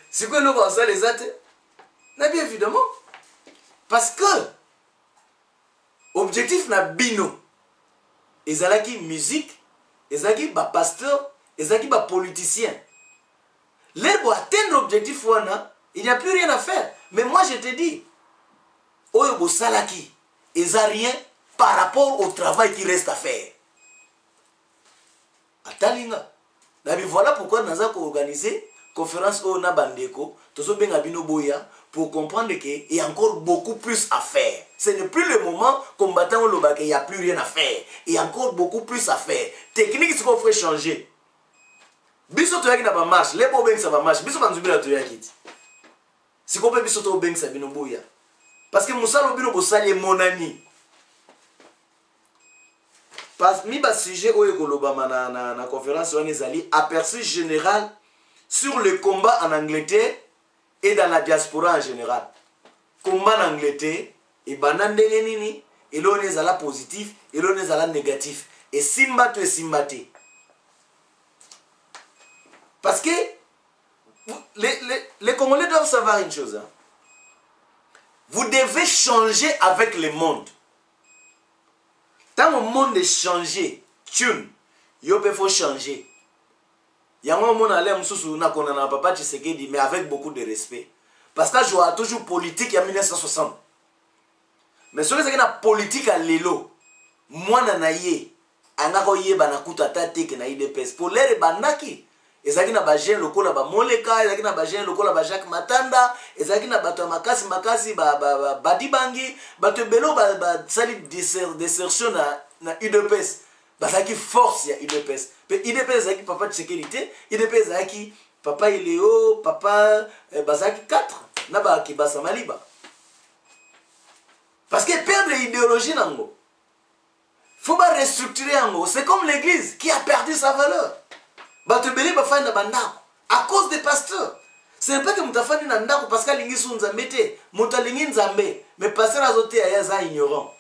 C'est quoi le logo en salate les athées? Nabi évidemment. Parce que objectif na bino. Ezalaki musique, ezalaki ba pasteur, ezalaki ba politicien. L'air pour atteindre l'objectif wana, il n'y a plus rien à faire. Mais moi je te dis, Oyobo Salaki, ils n'ont rien par rapport au travail qui reste à faire. Atalinga. Voilà pourquoi nous avons organisé conférence au Nabandeko, pour comprendre qu'il y a encore beaucoup plus à faire. Ce n'est plus le moment combattant au Lobake, il n'y a plus rien à faire. Il y a encore beaucoup plus à faire. Technique, ce qu'on fait changer. Biso to yaki na ba marche, les bobeng ça va marche. Biso banzubila to yaki. Si ko pe biso to beng ça bino boya. Parce que musalo bino bosali monani. Parce mi ba sujet oyo koloba na conférence on ezali aperçu général sur le combat en Angleterre et dans la diaspora en général. Combat en Angleterre et banandenge nini, et l'on ezala positif et l'on ezala négatif. Et simbato et simbate. Parce que les Congolais doivent savoir une chose. Hein. Vous devez changer avec le monde. Tant le monde est changé, tune, il faut changer. Il y a un moment où on a papa Tshisekedi, mais avec beaucoup de respect. Parce que je vois toujours politique en 1960. Mais ce qui est la politique à l'élo, moi nanaye, anakoye banakuta tate ke na IDPS. Pour les banaki. Ezaki na ba jeune lokola ba Moleka, ezaki na ba jeune lokola ba Jacques Matanda, ezaki na bato makasi badibangi, bato belo ba sali désertion na UDPS. Bazaki force ya UDPS. Pe UDPS ezaki papa Tshisekedi, UDPS ezaki papa Ileo, papa bazaki 4 na ba Kibasa Maliba. Parce que perdre l'idéologie nango. Faut pas restructurer nango, c'est comme l'église qui a perdu sa valeur. À cause des pasteurs. Ce n'est pas que Moutafani Nandako parce qu'à l'Ingisu Nzambete, Moutalingi Nzambe, mais pasteur Azote Ayaza ignorant.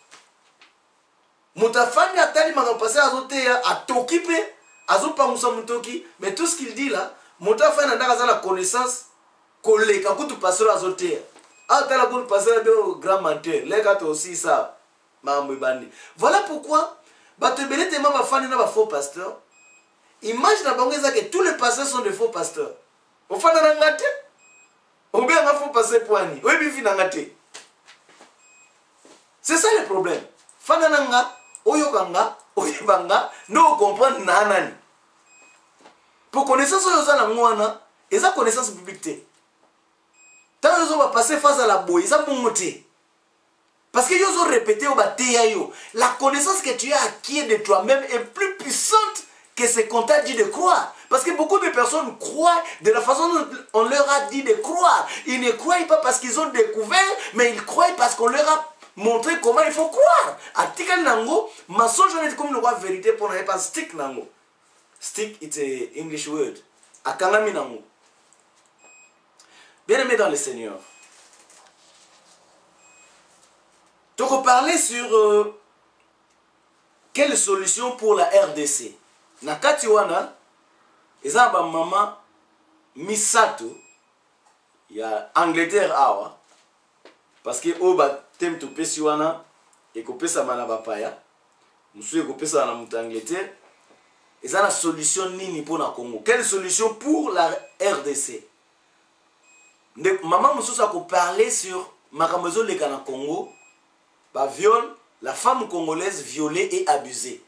Moutafani a tali man pasteur Azote a Tokipe, Azopa Moussa Moutoki, mais tout ce qu'il dit là, Moutafani Nandaka a la connaissance collée, Kakutu pasteur Azote. Ah, t'as la bonne pasteur de grand menteur, les gars aussi ça, Mamibandi. Voilà pourquoi, Batebele Tema Bafani n'a pas faux pasteur. Imagine que tous les pasteurs sont des faux pasteurs. Au fond, on a gâté. On a faux pasteur poigni. C'est ça le problème. Fanananga, Oyokanga, Oyebanga, nous comprenons nanani. Pour connaissance aux gens, ils ont connaissance publique. Tant qu'ils ont passé face à la boue, ils ont monté. Parce qu'ils ont répété au bataillon. La connaissance que tu as acquise de toi-même est plus puissante que ce qu'on t'a dit de croire. Parce que beaucoup de personnes croient de la façon dont on leur a dit de croire. Ils ne croient pas parce qu'ils ont découvert, mais ils croient parce qu'on leur a montré comment il faut croire. Article nango, mensonge est comme une vérité pour ne pas stick nango. Stick, it's an English word. Akangami nango. Bien aimé dans le Seigneur. Donc on parlait sur quelle solution pour la RDC. Nakati wana, eza ba mama misato ya Angleterre awa parce que oba tem to pesi wana ekopesa mana bapaya musu ekopesa na mutu Angleterre eza na solution nini pour na Congo. Quelle solution pour la RDC? Maman musu sa ko parler sur makamozo le kana Congo ba viol, la femme congolaise violée et abusée.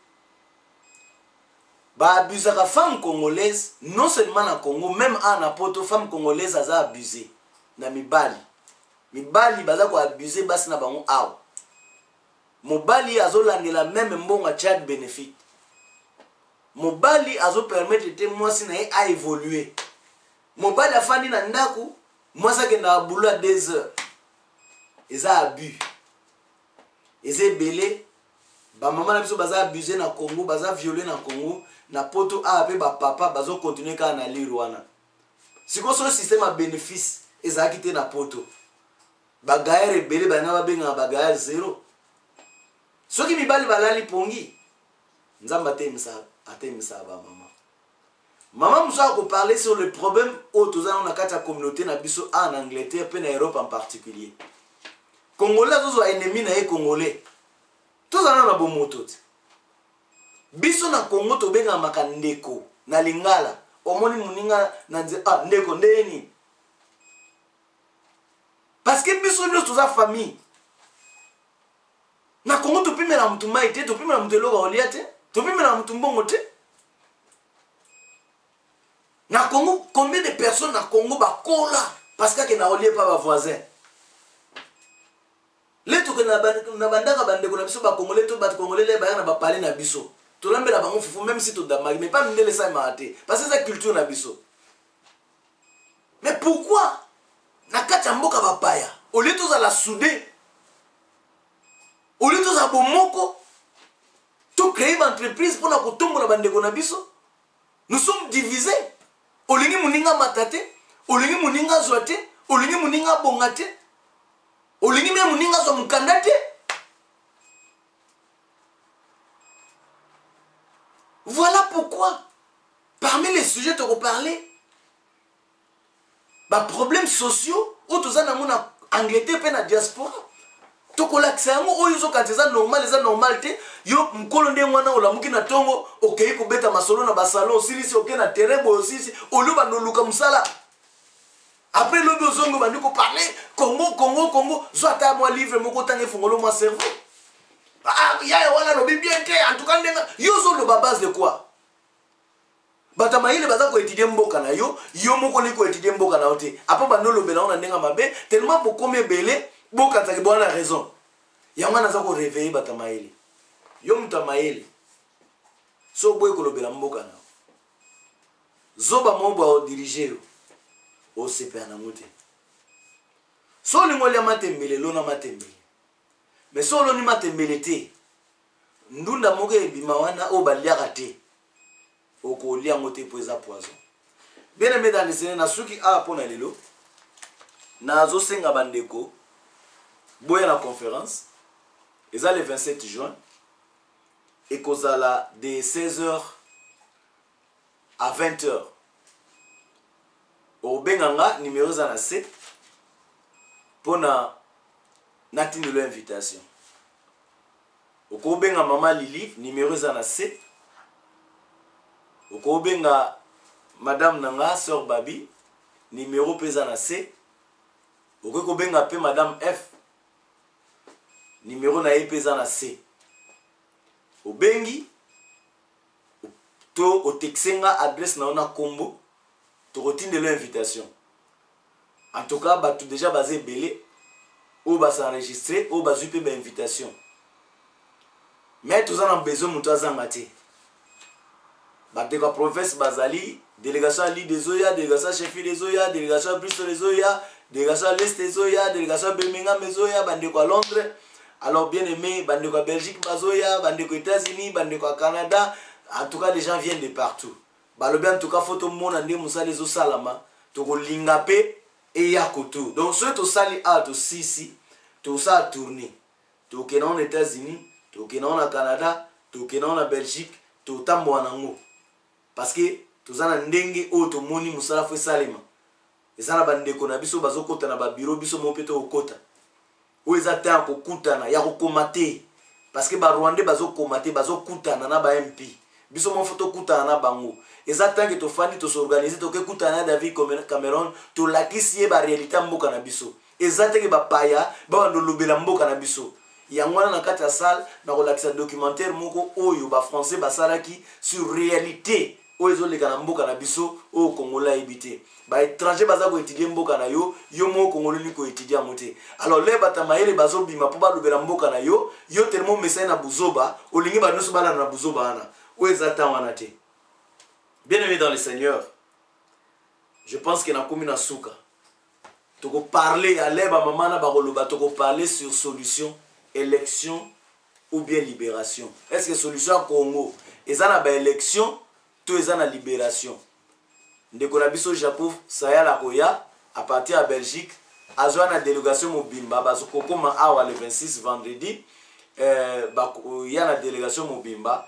Ba abuser la femme congolaise non seulement na Congo, même en Apoto femme congolaise a abusé na mibali. Mibali baza ko abuser basi na bango awa. Mobali azolandela même mbonga Tchad bénéfique. Mobali azo permettre te mwasi na ye a évoluer. Mobali afandi na ndaku, mwasa ke na bula 2 heures. Eza abus. Eza belé. Ba maman na biso baza abusé na Congo, baza violé na Congo. Na poto a pe ba papa bazo continuer ka na lirwana. Siko so système a bénéfice ezaki te na poto. Ba gaere belé ba na ba benga ba gaere zéro. Soki mibali balali pongi. Nzamba atemisa ba maman. Maman musa ko parler sur le problème autoza na kati ya communauté na biso en Angleterre pe na Europe en particulier. Congolais zo ennemi na congolais. Tozana na bomoto. Biso na Congo to benga makandeko na lingala omoni muninga na nze ndeko ndeni parce que biso nyo toza famille na Congo to pimela mutu maite to pimela mutu loga oliate to pimela mutu mbongo te na Congo combien de personnes na Congo bakola parce que na olie pas ba voisin leto ke na bandaka bandeko na biso ba congolais to ba congolais le ba na ba parler na biso. Tout le monde fufu même si tout damage mais pas me laisser ça m'arrêter parce que c'est culture na biso. Mais pourquoi na kati mboka bapaya au lieu de la souder au lieu de za bomoko to créer une entreprise pour na kotombo na bandeko na biso nous sommes divisés olingi muninga matate olingi muninga zoate olingi muninga bongate olingi me muninga zo mukandate. Voilà pourquoi, parmi les sujets de reparler, les problèmes sociaux, où tout ça dans Angleterre et la diaspora, tout ça l'accès à moi, ils ont quand c'est normal, les normalité, yo mkolonde mwana ola mukina tongo, ok, ko beta masolo na basalon, si si ok na terebo aussi, olu ba no luka musala. Après le besoin ba ndiko parler, Congo, zwata moi livre moko tange fungolo moi cerveau. Ah, ya wana no bien en tout cas yo le base de quoi? Batama ile baza ko étudier mboka na yo moko liko étudier mboka na ote. Apa bando lo bela on ndenga mabe tellement pour combien belé boka ta bona raison. Ya mwana za ko réveiller batama ile. Yo mutama ile. So boy ko lo bela mboka na. Zoba mombo a diriger o sepa na mote. So lingoli matembele lona matembele. Mais solo ni matembelete ndunda moke ebima wana o baliaka te okolia ngote poeza poison. Bien aimé dans les Seigneur na suki a pona lelo na zo senga bandeko boya na conférence eza le 27 juin et kozala de 16h à 20h au benganga numéro za na C pona natini lo invitation. Okobenga mama Lili numéro za na C. Okobenga madame nanga sœur Babi numéro pesa na C. Okobenga pe madame F numéro na pesa na C. Obengi to otexenga adresse na ona kombo to rotine lo invitation. En tout cas ba tout déjà basé belé ou va s'enregistrer ou va zuper une invitation. Mais tous en besoin de moutoir zangate. bandeko ya province bazali délégation à l'île des Oya, délégation à Chefi des Oya, délégation à Bristol des Oya, délégation à l'Est des Oya, délégation à Birmingham des Oya, bandeko à Londres. Alors bien aimé, bandeko à Belgique bazoya, bandeko aux États-Unis, bandeko à Canada. En tout cas, les gens viennent de partout. Balobi en tout cas, photo mon ande musa les osalama, toko lingape et yakoto. Donc ceux to sali a to sisi, to sa tourner. To kenon aux États-Unis, to kenon au Canada, to kenon en Belgique, to tambo anango. Parce que tozana ndenge o to moni musala fo salema. Ezana bandeko na biso bazokota na ba bureau biso mo peto okota. O ezata ko kutana ya ko komate. Parce que ba Rwandais bazokomate bazokutana na ba MP. Biso mo photo kutana na bango. Ezata que to fandi to s'organiser to ke kutana David Cameron to lakisi ba réalité mboka na biso. Ezata que ba paya ba ndo lobela mboka na biso. Yangwana na kati ya salle na kolakisa documentaire moko oyo ba français basalaki sur réalité oyo leka na mboka na biso o Kongola ebité ba étranger baza ko étudier mboka na yo yo mo Kongolo ni ko étudier moté alors les batamaele bazo bima po ba lobela mboka na yo yo tellement message na buzoba olingi ba noso bana na buzoba ana o ezata wana te. Bien aimé dans le Seigneur, je pense que na komina suka toko parler à leba mamana ba koloba toko parler sur solution élection ou bien libération. Est-ce que solution Congo ezana ba élection tout ezana libération? Ndeko na biso Japon saya la koya à partir de Belgique azwa na délégation mobimba bazokokoma awa le 26 vendredi ya na délégation mobimba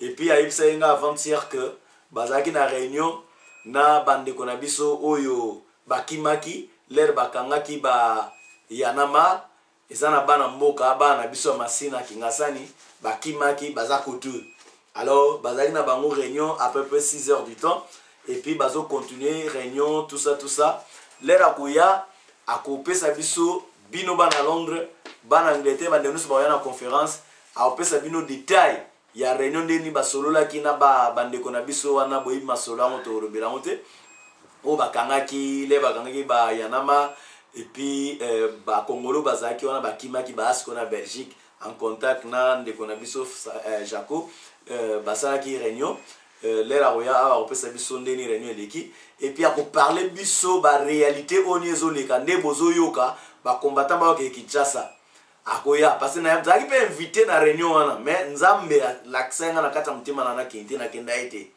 et puis ayibisa nga avant-hier que bazaki na réunion na bandeko na biso oyo bakimaki l'air bakangaki ba yanama ezana bana mboka bana biso masina kingasani bakimaki bazakotu. Alors bazaki na bango réunion à peu près 6 heures du temps et puis bazo continuer réunion tout ça l'air akoya akopesa biso bino bana Londres bana Angleterre bandeno so ba na conférence akopesa bino détail ya réunion ndeni basolola kina ba bandeko na biso wana boyi masolo ngo to robela ngote o bakangaki le bakangaki ba yanama et puis ba Congolo bazaki wana bakimaki basko na Belgique en contact na ndeko na biso Jaco basalaki réunion l'era roya a opesa biso ndeni réunion eleki et puis ako parler biso ba réalité oniezo leka nde bozo yoka ba combattant ba ke Kinshasa akoya parce que na yamzaki pe invité na réunion wana mais nzambe laksenga na kata mtima na kente na kenda ite.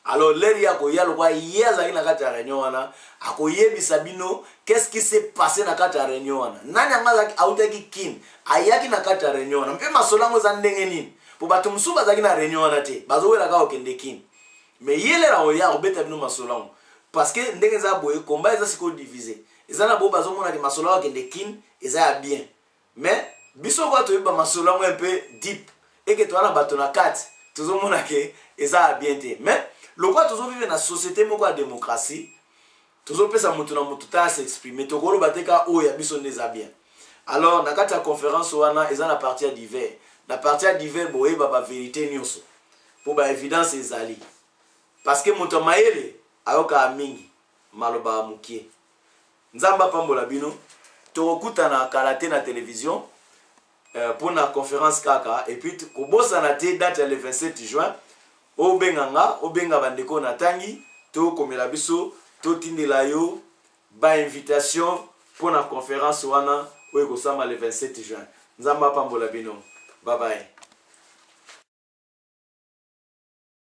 Alors l'eri akoya lokwa yeza ina kata réunion wana akoyebisa bino qu'est-ce qui s'est passé na kata réunion wana nani angazaki autaki kin ayaki na kata réunion wana mpe masolango za ndenge nini po bato musuba zaki na réunion wana te bazowela ka okende kin mais yelera oya obeta bino masolango parce que ndenge za boye combat eza siko diviser ezana bo bazomona ke masolango okende kin eza ya bien mais biso kwa toyeba masolango un peu deep et que toi na bato na kati tozomona ke eza ya bien te mais le quoi toujours vivre dans la société moko ya démocratie toujours pesa mutu na mutu ta s'exprimer tokolo bateka o ya biso ndeza bien. Alors na kati ya conférence wana eza na partie d'hiver na partie d'hiver boye ba vérité nyonso pour ba évidence ezali parce que mutu maele ayoka mingi maloba mukie nzamba pambola bino tokokuta na karaté na télévision pour la conférence kaka et puis kobosa na te date le 27 juin obenganga obenga bandeko na tangi to komela biso to tindela yo ba invitation pour la conférence wana oyo kosama le 27 juin. Nzamba pambola bino. Bye bye.